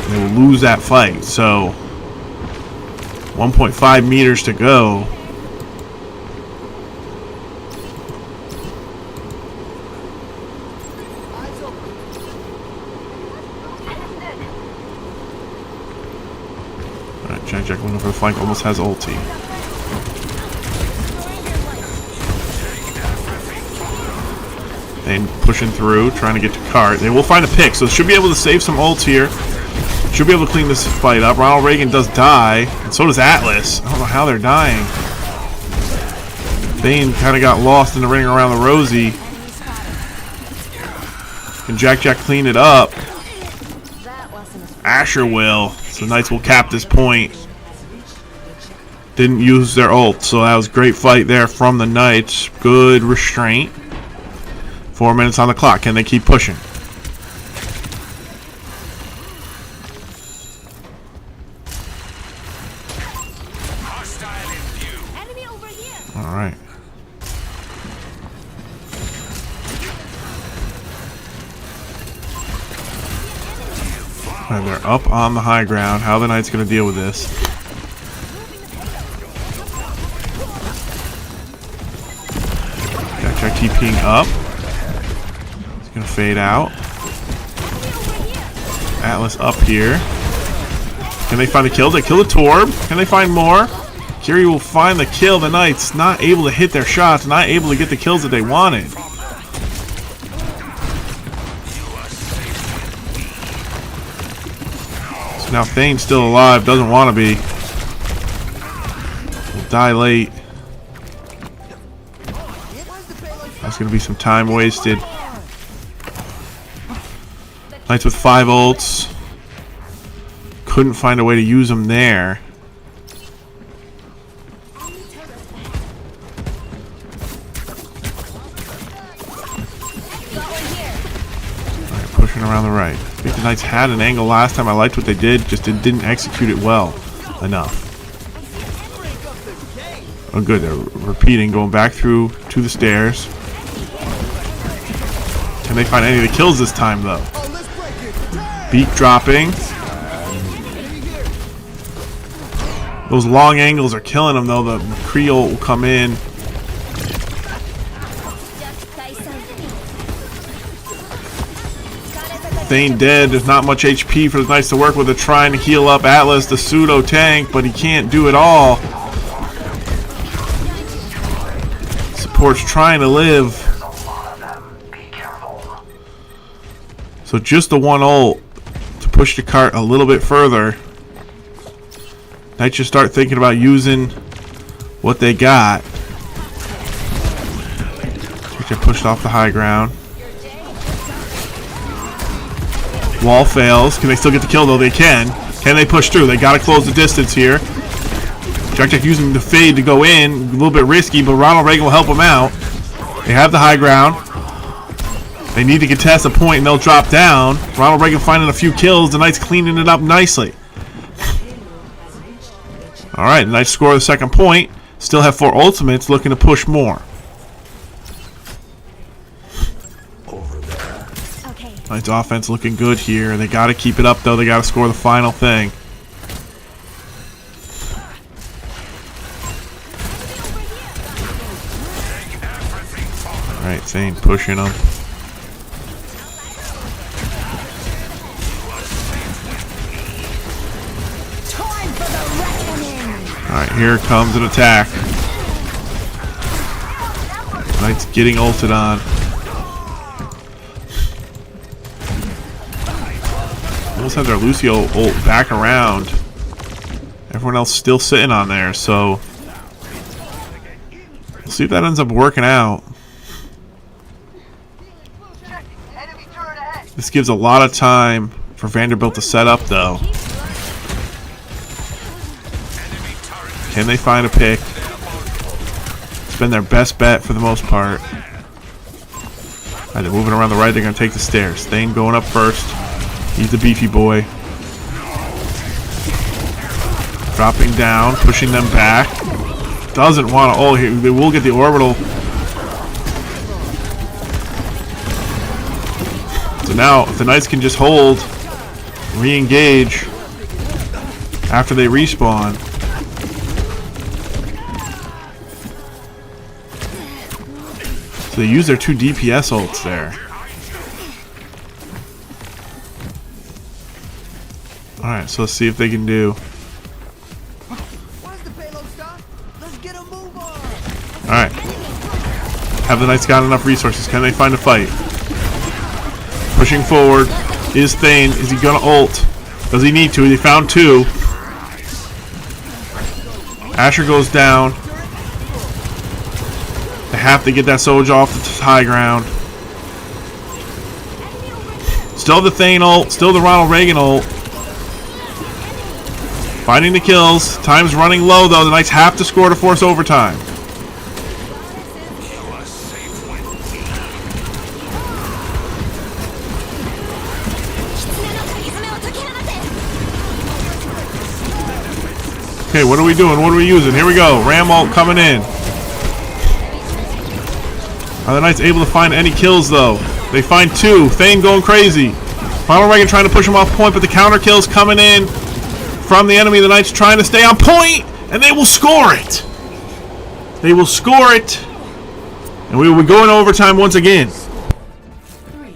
They will lose that fight. So 1.5 meters to go. Jack looking for the flank, almost has ulti. And pushing through, trying to get to cart. They will find a pick, so should be able to save some ults here. Should be able to clean this fight up. Ronald Reagan does die, and so does Atlas. I don't know how they're dying. Bane kind of got lost in the ring around the Rosie. Can Jack clean it up? Asher will. So Knights will cap this point. Didn't use their ult, so that was a great fight there from the Knights. Good restraint. 4 minutes on the clock. Can they keep pushing? Alright. And they're up on the high ground. How are the Knights going to deal with this? Jack TPing up. He's going to fade out. Atlas up here. Can they find a kill? They kill the Torb. Can they find more? Kiri will find the kill. The Knights not able to hit their shots. Not able to get the kills that they wanted. So now Thane's still alive. Doesn't want to be. Will die late. That's going to be some time wasted. Knights with 5 ults. Couldn't find a way to use them there. Alright, pushing around the right. I think the Knights had an angle last time. I liked what they did, just didn't execute it well enough. Oh good, they're repeating, going back through to the stairs. Can they find any of the kills this time though? Beak dropping. Those long angles are killing them though. The Creole will come in. Thane dead. There's not much HP for the Knights to work with. They're trying to heal up Atlas, the pseudo tank, but he can't do it all. Support's trying to live. So just the one ult to push the cart a little bit further. Knights just start thinking about using what they got. Get pushed off the high ground. Wall fails. Can they still get the kill though? They can. Can they push through? They gotta close the distance here. Jack using the fade to go in. A little bit risky, but Ronald Reagan will help him out. They have the high ground. They need to contest a point and they'll drop down. Ronald Reagan finding a few kills. The Knights cleaning it up nicely. Alright, the Knights score the second point. Still have 4 ultimates, looking to push more. Knights offense looking good here. They got to keep it up though. They got to score the final thing. Alright, Thane pushing them. Alright, here comes an attack. Knights getting ulted on. Almost have their Lucio ult back around. Everyone else still sitting on there, so we'll see if that ends up working out. This gives a lot of time for Vanderbilt to set up, though. Can they find a pick? It's been their best bet for the most part. Alright, they're moving around the right. They're going to take the stairs. Thane going up first. He's the beefy boy. Dropping down, pushing them back. Doesn't want to. Oh, they will get the orbital. So now, if the Knights can just hold, re-engage after they respawn. So they use their 2 DPS ults there. Alright, so let's see if they can do. Alright. Have the Knights got enough resources? Can they find a fight? Pushing forward. Is Thane. Is he gonna ult? Does he need to? They found 2. Asher goes down. They have to get that Soj off the high ground. Still the Thane ult. Still the Ronald Reagan ult. Finding the kills. Time's running low, though. The Knights have to score to force overtime. Okay, what are we doing? What are we using? Here we go. Ram ult coming in. Are the Knights able to find any kills, though? They find 2. Thane going crazy. Ronald Reagan trying to push him off point, but the counter kills coming in from the enemy. The Knights trying to stay on point, and they will score it. They will score it, and we will be going overtime once again. 3-3.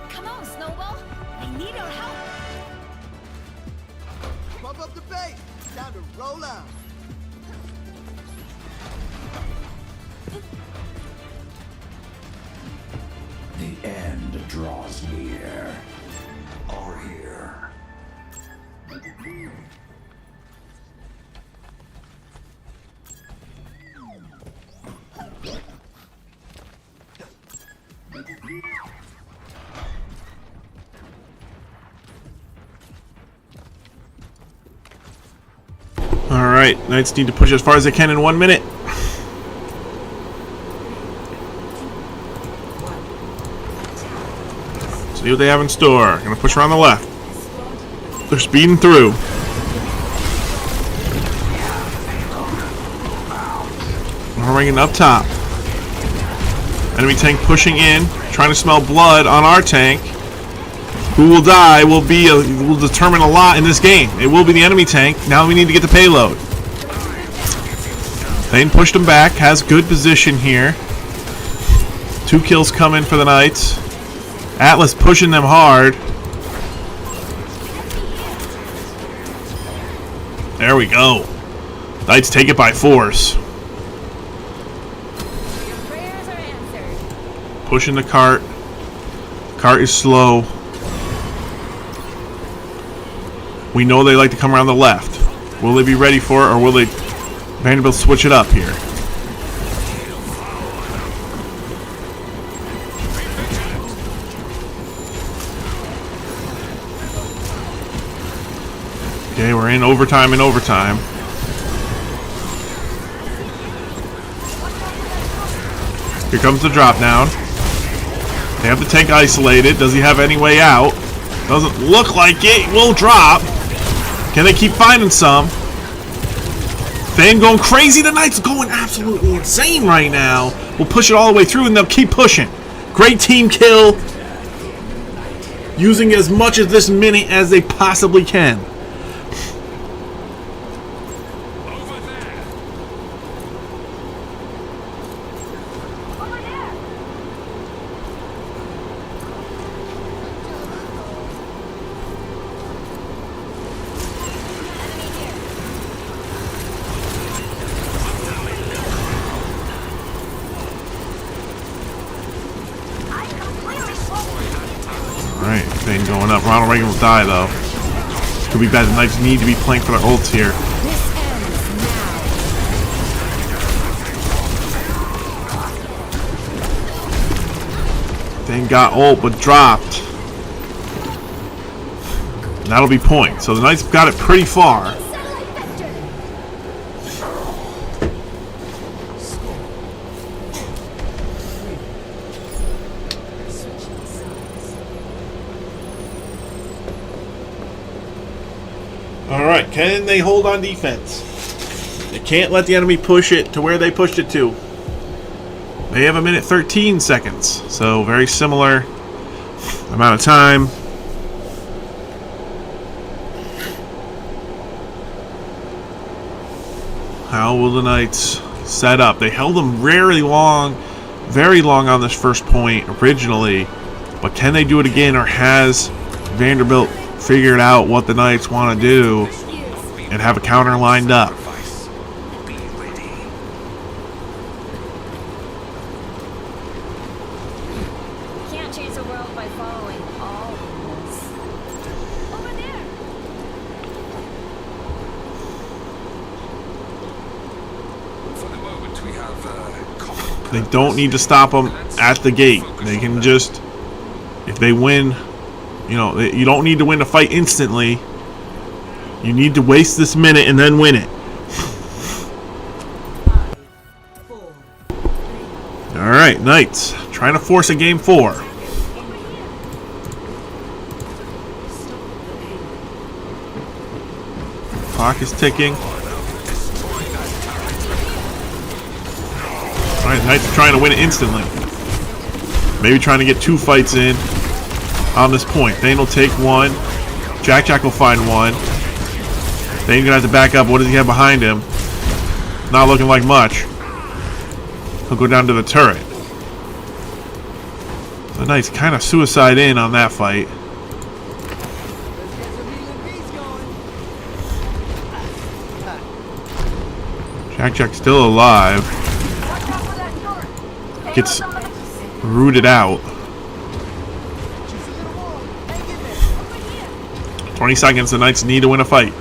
Come on, Snowball. I need our help. Pump up the bait. Time to roll out. The end draws near. Over here. Alright, Knights need to push as far as they can in 1 minute. See what they have in store. Gonna push around the left. They're speeding through. We're ringing up top. Enemy tank pushing in, trying to smell blood on our tank. Who will die will determine a lot in this game. It will be the enemy tank. Now we need to get the payload. Thane pushed him back, has good position here. 2 kills coming for the Knights. Atlas pushing them hard. There we go. Knights take it by force. Prayers are answered. Pushing the cart. Cart is slow. We know they like to come around the left. Will they be ready for it, or will they Vanderbilt switch it up here? Okay, we're in overtime and overtime. Here comes the drop down. They have the tank isolated. Does he have any way out? Doesn't look like it. Will drop. Can they keep finding some? Thane going crazy. The Knights going absolutely insane right now. We'll push it all the way through and they'll keep pushing. Great team kill. Using as much of this minute as they possibly can. Alright, Thane going up. Ronald Reagan will die though. Could be bad. The Knights need to be playing for their ults here. Thane got ult but dropped. And that'll be point. So the Knights got it pretty far. Alright, can they hold on defense? They can't let the enemy push it to where they pushed it to. They have 1 minute 13 seconds, so very similar amount of time. How will the Knights set up? They held them very long on this first point originally, but can they do it again, or has Vanderbilt figured out what the Knights want to do and have a counter lined up? Can't change the world by following all rules. Over there. For the moment, we have common They don't need to stop them at the gate. They can just, if they win, you know, you don't need to win the fight instantly. You need to waste this minute and then win it. 4, Alright, Knights trying to force a game 4. Clock is ticking. Alright, Knights are trying to win it instantly. Maybe trying to get 2 fights in on this point. Thane will take 1. Jack will find 1. Thane's gonna have to back up. What does he have behind him? Not looking like much. He'll go down to the turret. The Knights kind of suicide in on that fight. Jack still alive. Gets rooted out. 20 seconds. The Knights need to win a fight.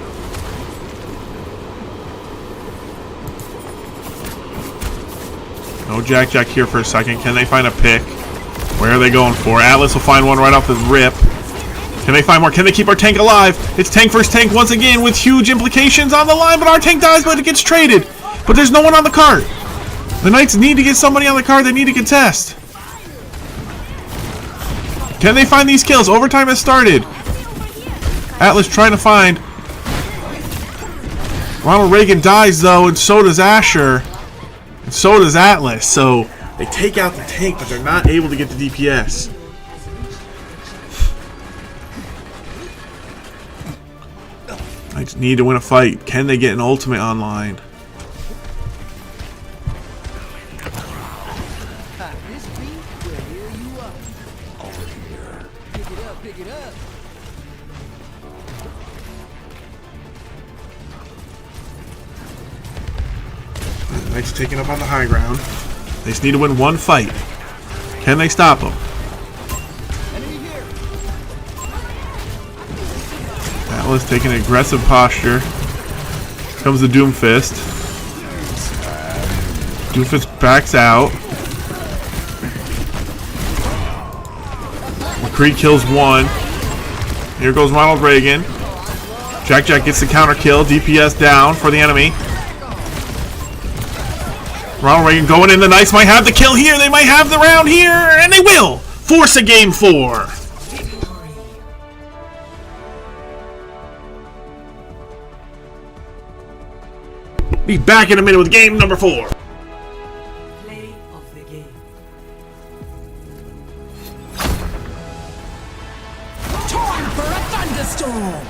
No Jack here for a second. Can they find a pick? Where are they going for? Atlas will find one right off the rip. Can they find more? Can they keep our tank alive? It's tank versus tank once again with huge implications on the line, but our tank dies, but it gets traded. But there's no one on the cart. The Knights need to get somebody on the cart. They need to contest. Can they find these kills? Overtime has started. Atlas trying to find. Ronald Reagan dies though, and so does Asher. And so does Atlas. So they take out the tank, but they're not able to get the DPS. I just need to win a fight. Can they get an ultimate online? This beat will heal you up. Over here. Pick it up, pick it up. Knight's taking up on the high ground. They just need to win one fight. Can they stop them? Enemy here. Atlas taking an aggressive posture. Here comes the Doomfist. Doomfist backs out. McCree kills one. Here goes Ronald Reagan. Jack gets the counter kill. DPS down for the enemy. Ronald Reagan going in. The Knights might have the kill here. They might have the round here. And they will force a game 4. Be back in a minute with game number 4. Play of the game. Time for a thunderstorm!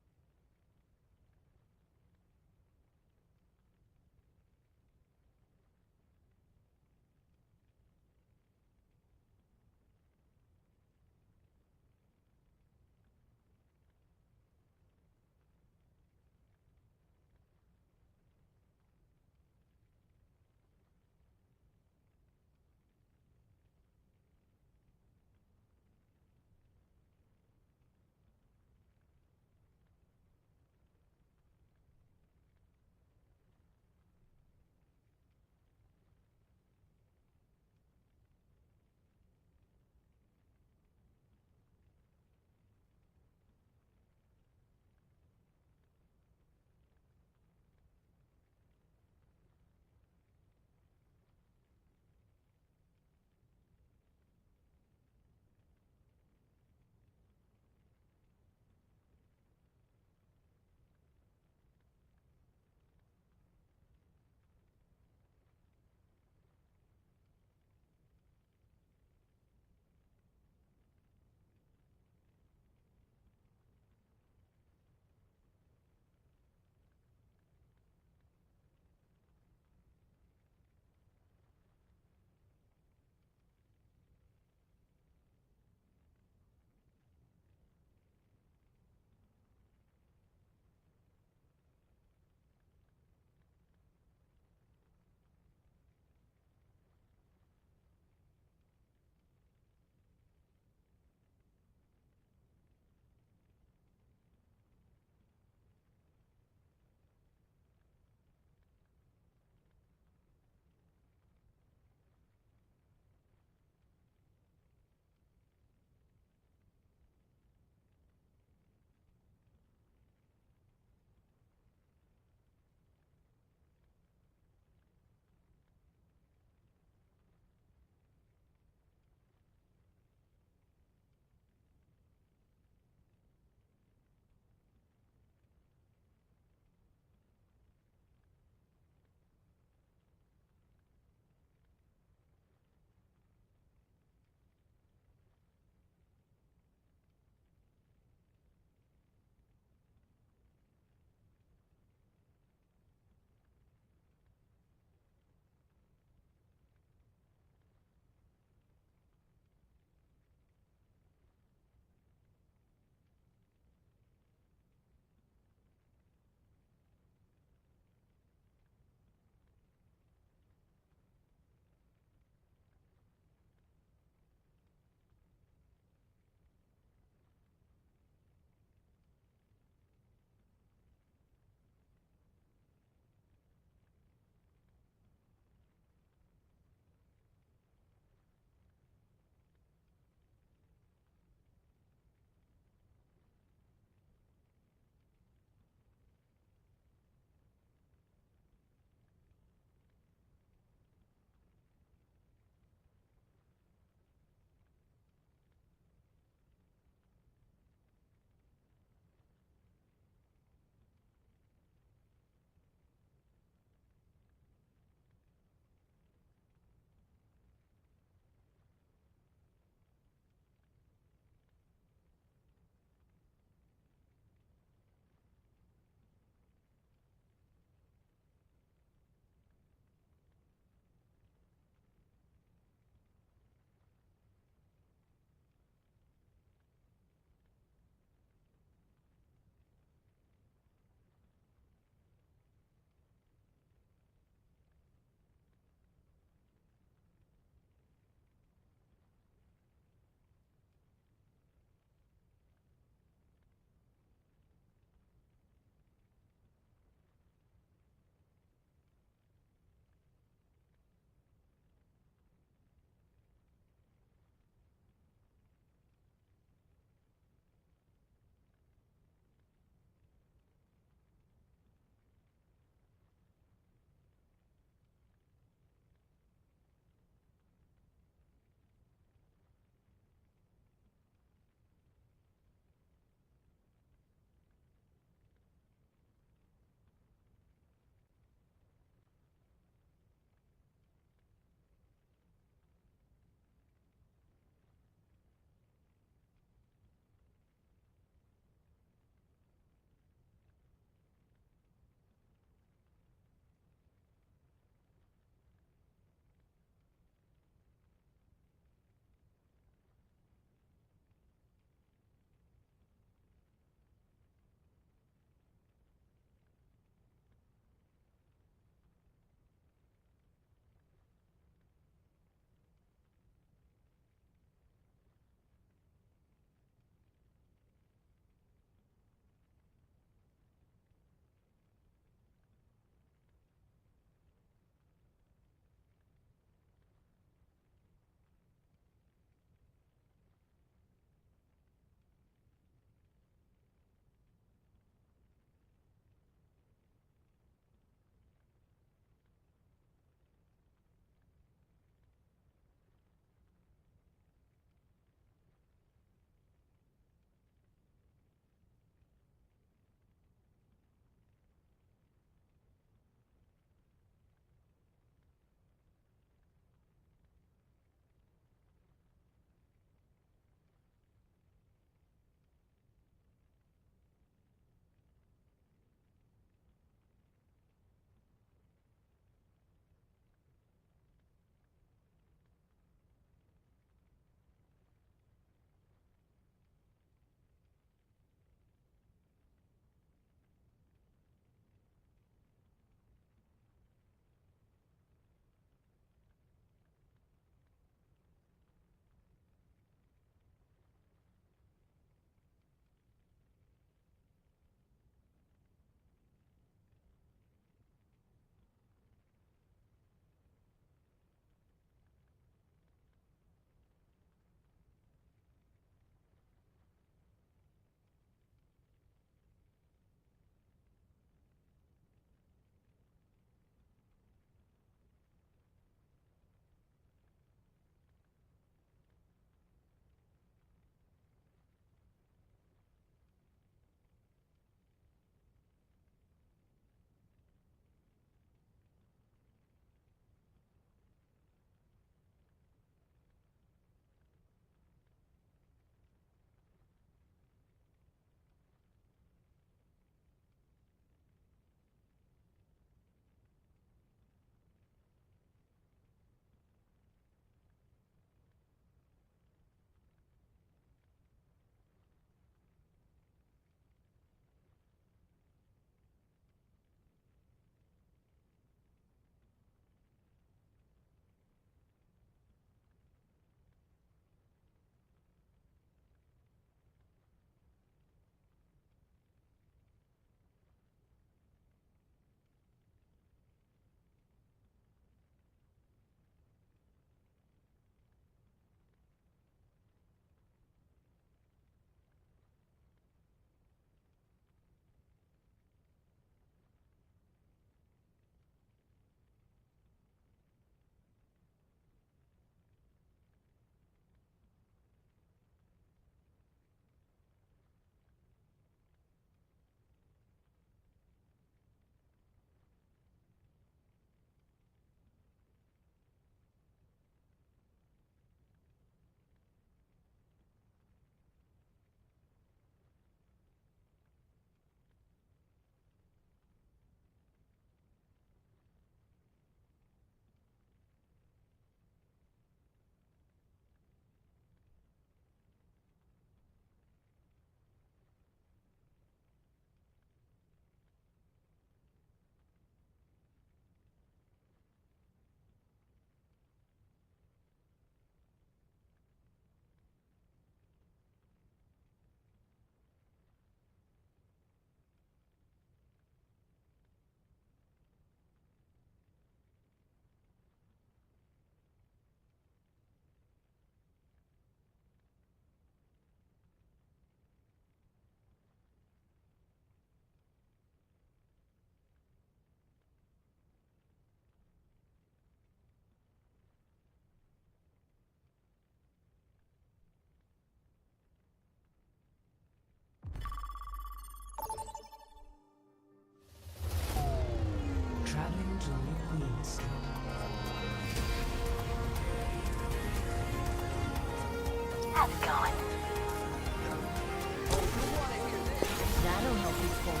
That'll help you fall.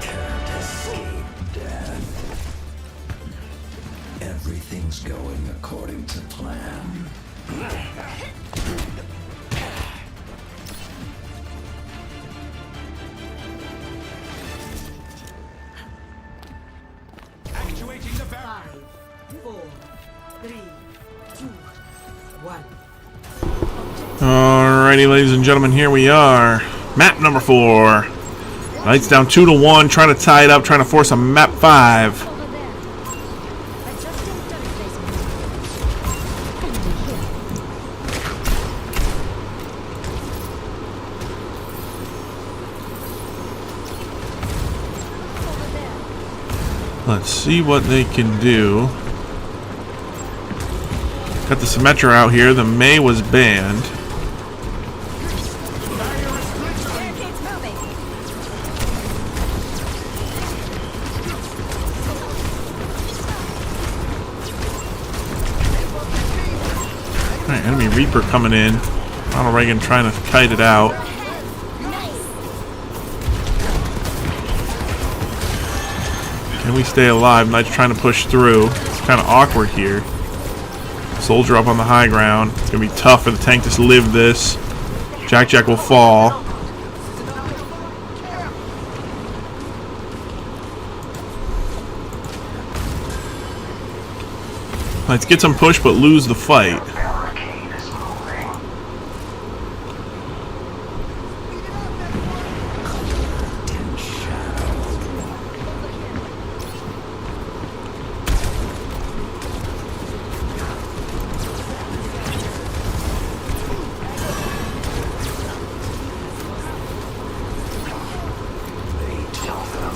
Can't escape death. Everything's going according to plan. Actuating the barrier. 5, 4, 3, 2, 1. Alrighty, ladies and gentlemen, here we are. Map number 4. Knights down 2-1, trying to tie it up, trying to force a map 5. Over there. Adjusting turret placement. Enemy here. Over there. Let's see what they can do. Got the Symmetra out here. The May was banned. Barricade's moving. Alright, enemy Reaper coming in. Ronald Reagan trying to kite it out. Can we stay alive? Knight's trying to push through. It's kind of awkward here. Soldier up on the high ground. It's going to be tough for the tank to live this. Jack will fall. Let's get some push but lose the fight.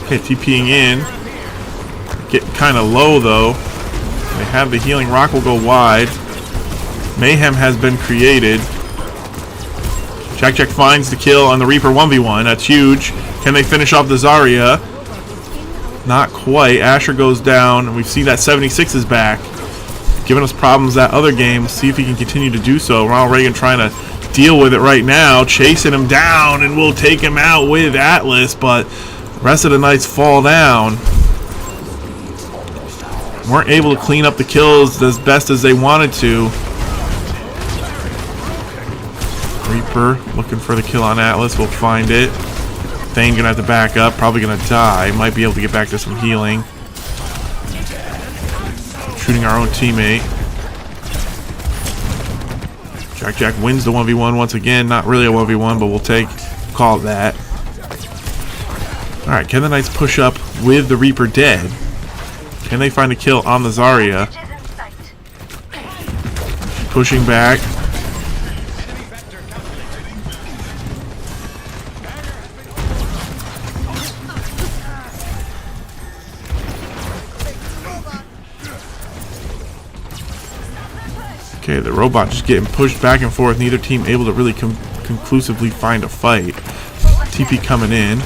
Okay, TPing in. Get kind of low though. They have the healing rock will go wide. Mayhem has been created. Jack finds the kill on the Reaper 1v1. That's huge. Can they finish off the Zarya? Not quite. Asher goes down, and we've seen that 76 is back. Giving us problems that other game. See if he can continue to do so. Ronald Reagan trying to deal with it right now. Chasing him down, and we'll take him out with Atlas, but the rest of the Knights fall down. Weren't able to clean up the kills as best as they wanted to. Reaper looking for the kill on Atlas. We'll find it. Thane gonna have to back up. Probably gonna die. Might be able to get back to some healing. Shooting our own teammate. Jack wins the 1v1 once again. Not really a 1v1, but we'll call it that. Alright, can the Knights push up with the Reaper dead? Can they find a kill on the Zarya? Pushing back. Okay, the robot just getting pushed back and forth. Neither team able to really conclusively find a fight. TP coming in.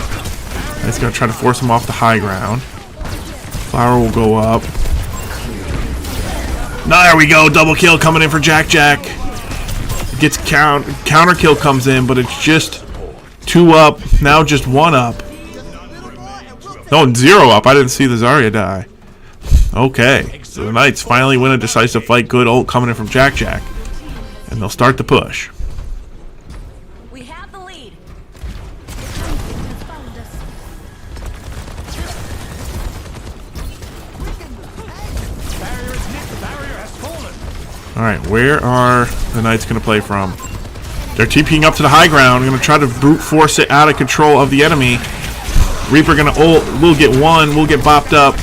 It's going to try to force him off the high ground. Flower will go up. Now there we go. Double kill coming in for Jack. Gets counter kill comes in, but it's just 2 up. Now just 1 up. No, 0 up. I didn't see the Zarya die. Okay, so the Knights finally win a decisive fight. Good ult coming in from Jack. And they'll start the push. We have the lead. Barrier is hit. The barrier has fallen. Alright, where are the Knights going to play from? They're TPing up to the high ground. Gonna try to brute force it out of control of the enemy. Reaper gonna ult. We'll get one. We'll get bopped up.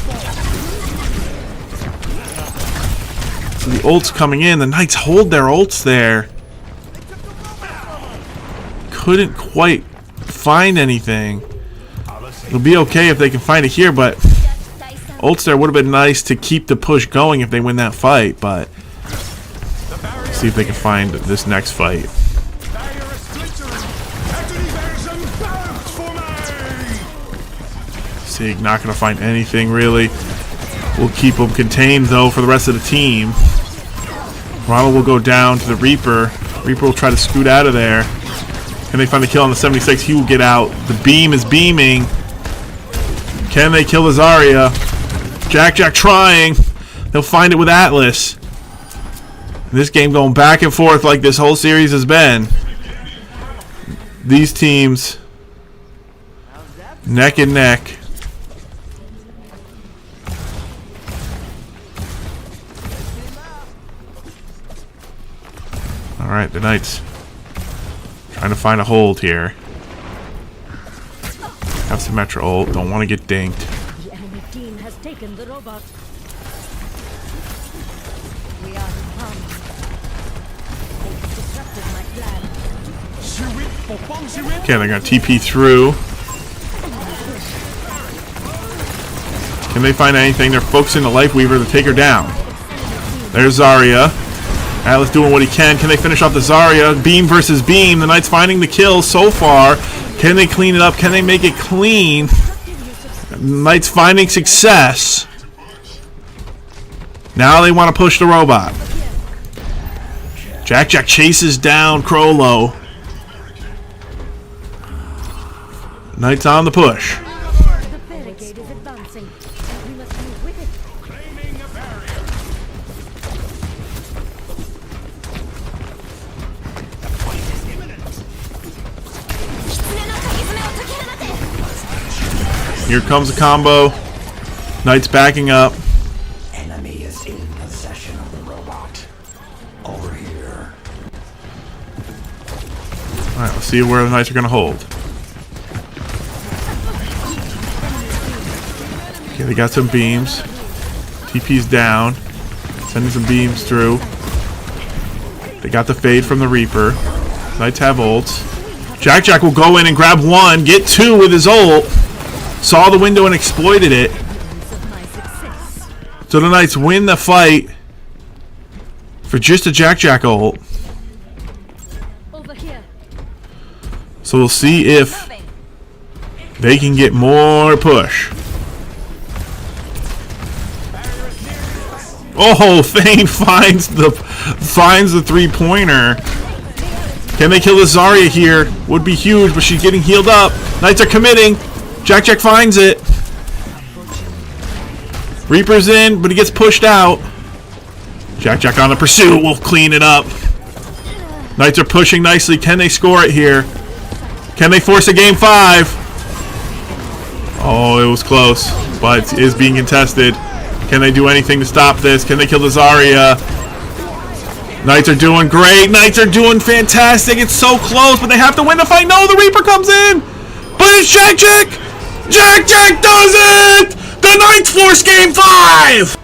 So the ult's coming in. The Knights hold their ults there. Couldn't quite find anything. It'll be okay if they can find it here, but ults there would have been nice to keep the push going if they win that fight, but see if they can find this next fight. Sig not going to find anything really. We'll keep them contained though for the rest of the team. Ronald will go down to the Reaper. Reaper will try to scoot out of there. Can they find the kill on the 76? He will get out. The beam is beaming. Can they kill the Zarya? Jack trying. They'll find it with Atlas. This game going back and forth like this whole series has been. These teams neck and neck. Alright, the Knights trying to find a hold here. Have Symmetra ult. Don't want to get dinked. The enemy team has taken the robot. We are harmed. They've disrupted my plan. Okay, they're gonna TP through. Can they find anything? They're focusing the Lifeweaver to take her down. There's Zarya. Atlas doing what he can. Can they finish off the Zarya? Beam versus beam. The Knights finding the kill so far. Can they clean it up? Can they make it clean? Knights finding success. Now they want to push the robot. Jack chases down Crollo. Knights on the push. The barricade is advancing. We must move with it. Claiming a barrier. Here comes a combo. Knights backing up. Enemy is in possession of the robot. Over here. Alright, let's see where the Knights are going to hold. Okay, they got some beams. TP's down. Sending some beams through. They got the fade from the Reaper. Knights have ults. Jack will go in and grab one, get two with his ult. Saw the window and exploited it. So the Knights win the fight for just a Jack ult. Over here. So we'll see if they can get more push. Oh, Thane finds the 3-pointer. Can they kill the Zarya here? Would be huge, but she's getting healed up. Knights are committing. Jack finds it. Reaper's in, but he gets pushed out. Jack on the pursuit. We'll clean it up. Knights are pushing nicely. Can they score it here? Can they force a game 5? Oh, it was close, but it is being contested. Can they do anything to stop this? Can they kill the Zarya? Knights are doing great. Knights are doing fantastic. It's so close, but they have to win the fight. No, the Reaper comes in. But it's Jack! Jack does it! The Knights force game 5!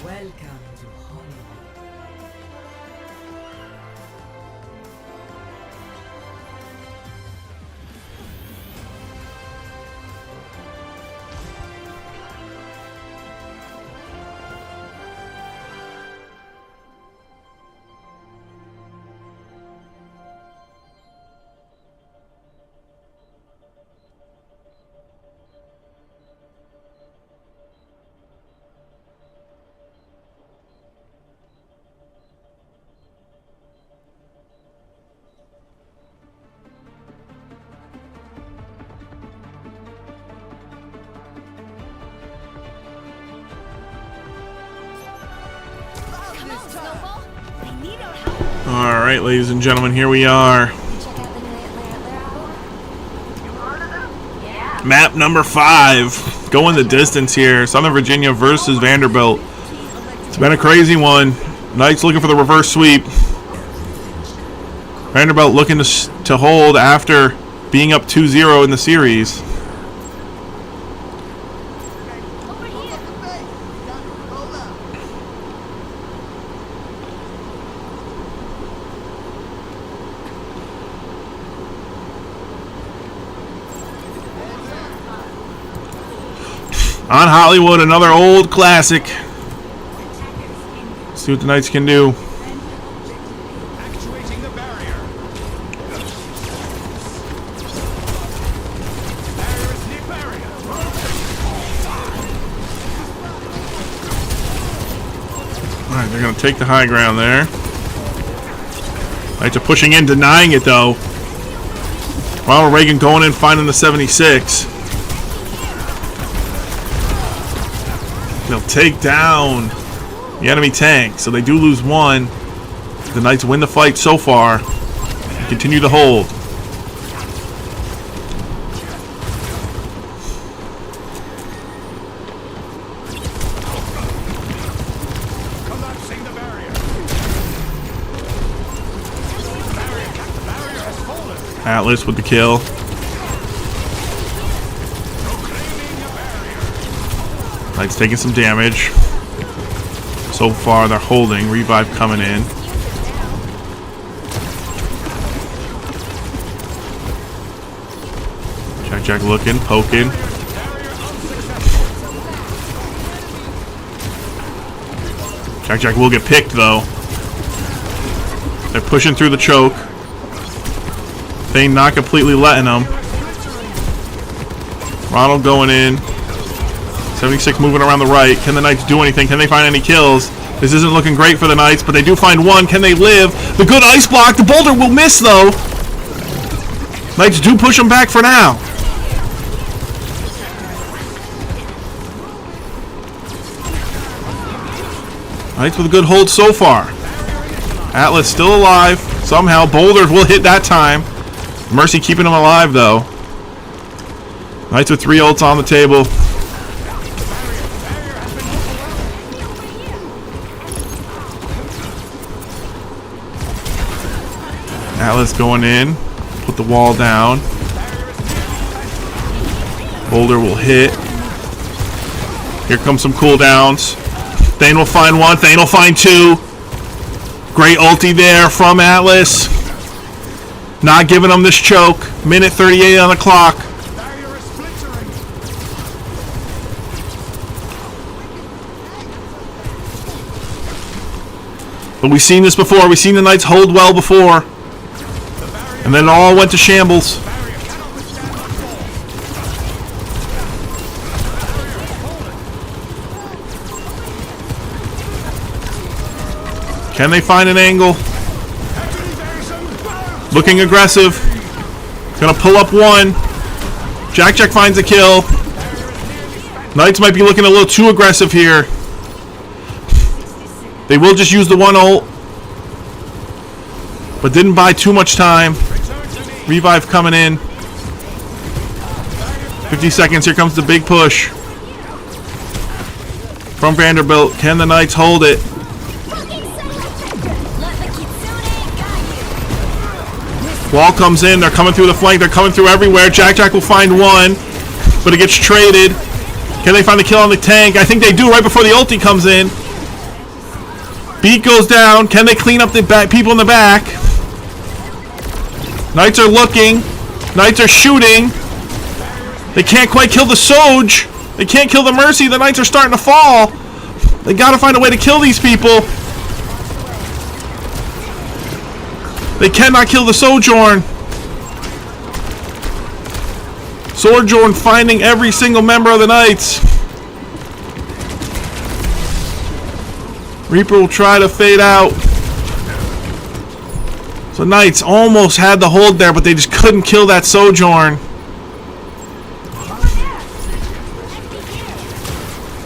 Welcome to Hollywood. Alright, ladies and gentlemen, here we are. Map number 5. Going the distance here. Southern Virginia versus Vanderbilt. It's been a crazy one. Knights looking for the reverse sweep. Vanderbilt looking to hold after being up 2-0 in the series. On Hollywood, another old classic. See what the Knights can do. Actuating the barrier. Barrier is near barrier. Alright, they're going to take the high ground there. Knights are pushing in, denying it though. Ronald Reagan going in, finding the 76. They'll take down the enemy tank, so they do lose one. The Knights win the fight so far. Continue to hold. Collapsing the barrier. The barrier has fallen. Atlas with the kill. Knights taking some damage. So far they're holding. Revive coming in. Jack looking, poking. Jack will get picked though. They're pushing through the choke. Thane not completely letting them. Ronald going in. 76 moving around the right. Can the Knights do anything? Can they find any kills? This isn't looking great for the Knights, but they do find one. Can they live? The good ice block. The boulder will miss, though. Knights do push them back for now. Knights with a good hold so far. Atlas still alive. Somehow, boulders will hit that time. Mercy keeping him alive, though. Knights with 3 ults on the table. Atlas going in, put the wall down. Boulder will hit. Here comes some cooldowns. Thane will find one, Thane will find 2. Great ulti there from Atlas. Not giving them this choke. Minute 38 on the clock. But we've seen this before. We've seen the Knights hold well before. And then it all went to shambles. Can they find an angle? Looking aggressive. Gonna pull up one. Jack finds a kill. Knights might be looking a little too aggressive here. They will just use the one ult. But didn't buy too much time. Revive coming in. 50 seconds. Here comes the big push. From Vanderbilt. Can the Knights hold it? Wall comes in. They're coming through the flank. They're coming through everywhere. Jack will find one. But it gets traded. Can they find the kill on the tank? I think they do right before the ulti comes in. Beat goes down. Can they clean up the people in the back? Knights are looking. Knights are shooting. They can't quite kill the Soj. They can't kill the Mercy. The Knights are starting to fall. They gotta find a way to kill these people. They cannot kill the Sojourn. Sojourn finding every single member of the Knights. Reaper will try to fade out. So Knights almost had the hold there, but they just couldn't kill that Sojourn.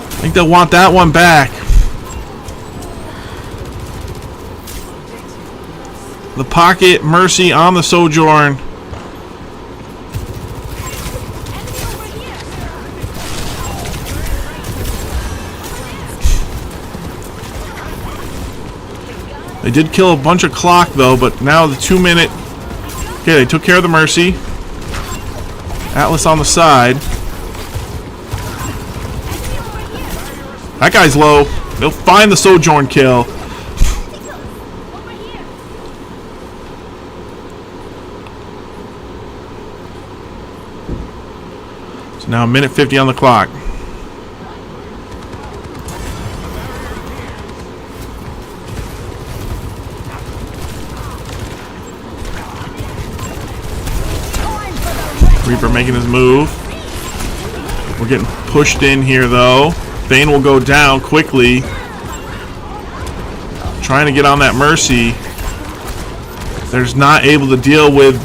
I think they'll want that one back. The Pocket Mercy on the Sojourn. They did kill a bunch of clock though, but now the 2 minute. Okay, they took care of the Mercy. Atlas on the side. That guy's low. They'll find the Sojourn kill. So now a minute 50 on the clock. Reaper making his move. We're getting pushed in here though. Thane will go down quickly. Trying to get on that Mercy. They're just not able to deal with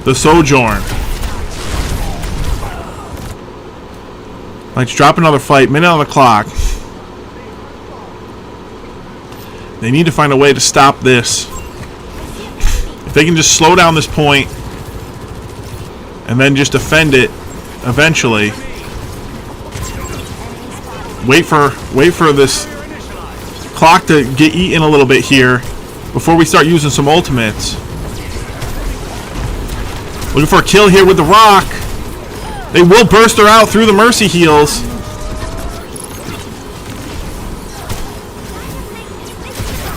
the Sojourn. Let's drop another fight. Minute on the clock. They need to find a way to stop this. If they can just slow down this point and then just defend it eventually. Wait for this clock to get eaten a little bit here before we start using some ultimates. Looking for a kill here with the rock. They will burst her out through the Mercy heals.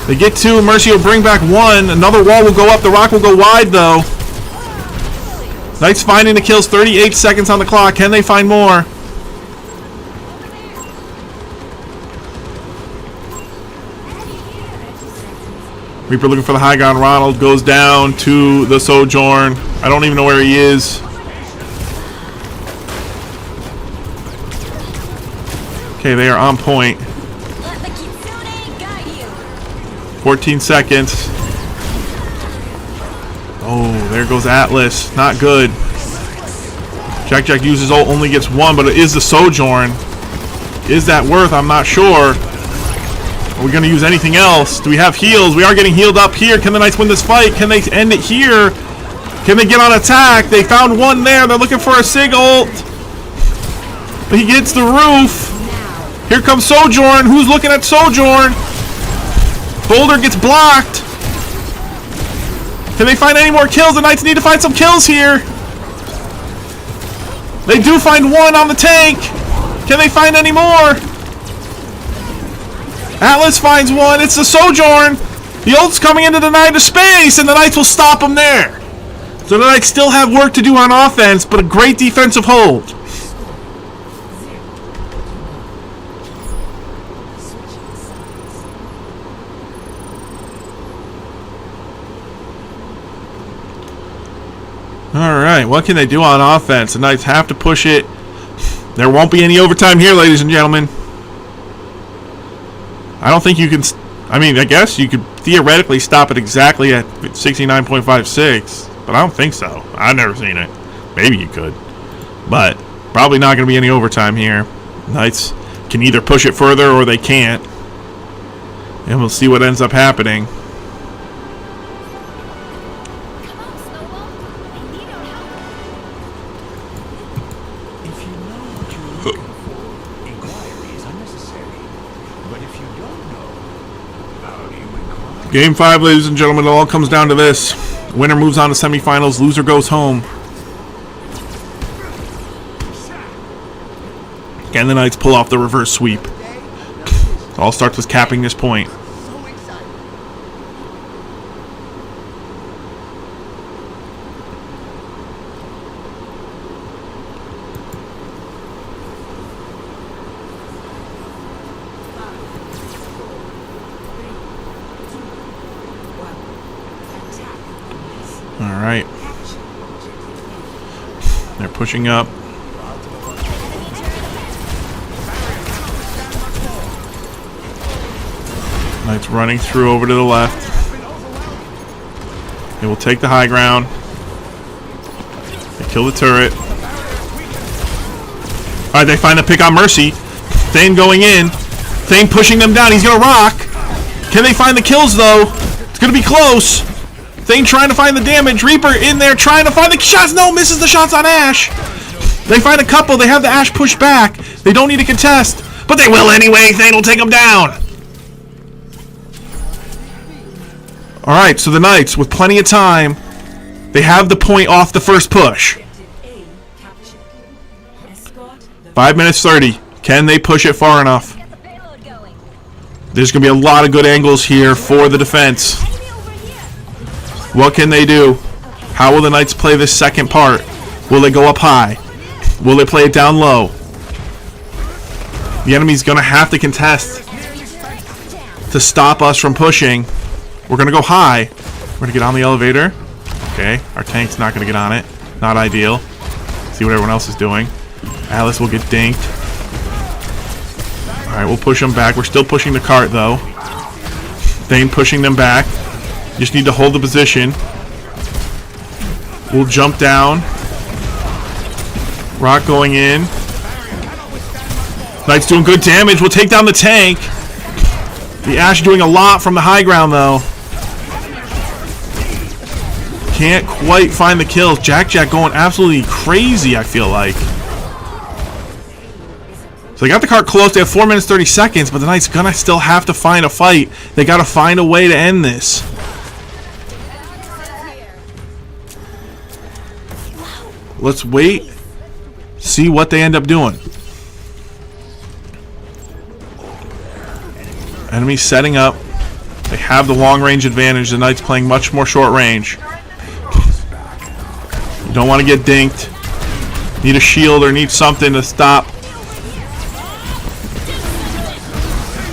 They get two. Mercy will bring back one. Another wall will go up. The rock will go wide though. Knights finding the kills. 38 seconds on the clock. Can they find more? Reaper looking for the high ground. Ronald goes down to the Sojourn. I don't even know where he is. Okay, they are on point. 14 seconds. Oh, there goes Atlas. Not good. Jack uses ult, only gets one, but it is the Sojourn. Is that worth? I'm not sure. Are we going to use anything else? Do we have heals? We are getting healed up here. Can the Knights win this fight? Can they end it here? Can they get on attack? They found one there. They're looking for a Sig ult. He gets the roof. Here comes Sojourn. Who's looking at Sojourn? Boulder gets blocked. Can they find any more kills? The Knights need to find some kills here. They do find one on the tank. Can they find any more? Atlas finds one. It's the Sojourn. The ult's coming into the Knight of Space, and the Knights will stop them there. So the Knights still have work to do on offense, but a great defensive hold. Alright, what can they do on offense? The Knights have to push it. There won't be any overtime here, ladies and gentlemen. I don't think you can... I mean, I guess you could theoretically stop it exactly at 69.56, but I don't think so. I've never seen it. Maybe you could. But probably not going to be any overtime here. Knights can either push it further or they can't. And we'll see what ends up happening. Game 5, ladies and gentlemen, it all comes down to this. Winner moves on to semifinals, loser goes home. Can the Knights pull off the reverse sweep? It all starts with capping this point. Alright. They're pushing up. Knights running through over to the left. They will take the high ground. They kill the turret. Alright, they find a pick on Mercy. Thane going in. Thane pushing them down. He's gonna rock. Can they find the kills though? It's gonna be close. Thane trying to find the damage. Reaper in there trying to find the shots. No, misses the shots on Ashe. They find a couple. They have the Ashe pushed back. They don't need to contest. But they will anyway. Thane will take them down. Alright, so the Knights, with plenty of time, they have the point off the first push. 5 minutes 30. Can they push it far enough? There's going to be a lot of good angles here for the defense. What can they do? How will the Knights play this second part? Will they go up high? Will they play it down low? The enemy's going to have to contest to stop us from pushing. We're going to go high. We're going to get on the elevator. Okay, our tank's not going to get on it. Not ideal. See what everyone else is doing. Alice will get dinked. Alright, we'll push them back. We're still pushing the cart, though. Thane pushing them back. Just need to hold the position. We'll jump down. Rock going in. Knight's doing good damage. We'll take down the tank. The Ashe doing a lot from the high ground, though. Can't quite find the kills. Jack going absolutely crazy, I feel like. So they got the cart close. They have 4 minutes 30 seconds, but the Knights gonna still have to find a fight. They gotta find a way to end this. Let's wait. See what they end up doing. Enemy setting up. They have the long range advantage. The Knights playing much more short range. You don't want to get dinked. Need a shield or need something to stop.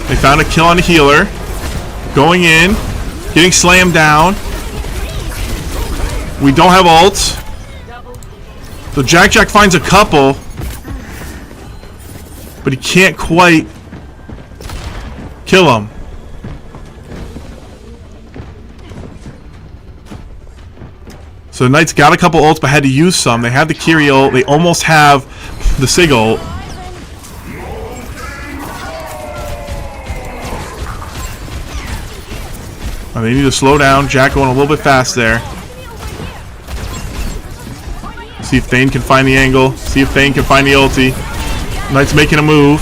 They found a kill on the healer. Going in. Getting slammed down. We don't have ults. So Jack finds a couple. But he can't quite kill him. So the Knights got a couple ults but had to use some. They have the Kiri ult. They almost have the Sig ult. They need to slow down. Jack going a little bit fast there. See if Thane can find the angle. See if Thane can find the ulti. Knights making a move.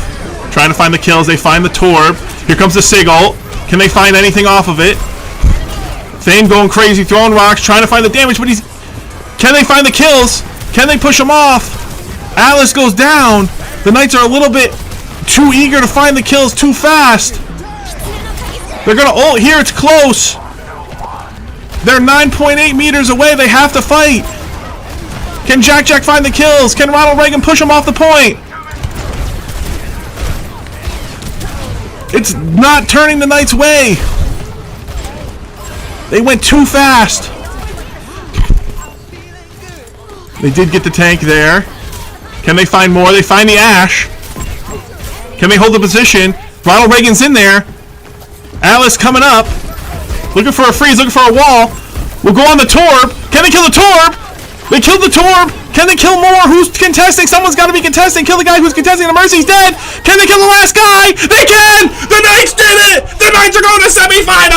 Trying to find the kills. They find the Torb. Here comes the Sig ult. Can they find anything off of it? Thane going crazy, throwing rocks, trying to find the damage, but can they find the kills? Can they push him off? Alice goes down. The Knights are a little bit too eager to find the kills too fast. They're gonna ult here, it's close. They're 9.8 meters away, they have to fight. Can Jack find the kills? Can Ronald Reagan push him off the point? It's not turning the Knights' way. They went too fast. They did get the tank there. Can they find more? They find the Ashe. Can they hold the position? Ronald Reagan's in there. Alice coming up. Looking for a freeze, looking for a wall. We'll go on the Torb. Can they kill the Torb? They killed the Torb. Can they kill more? Who's contesting? Someone's got to be contesting. Kill the guy who's contesting. The Mercy's dead. Can they kill the last guy? They can! The Knights did it! The Knights are going to semifinals!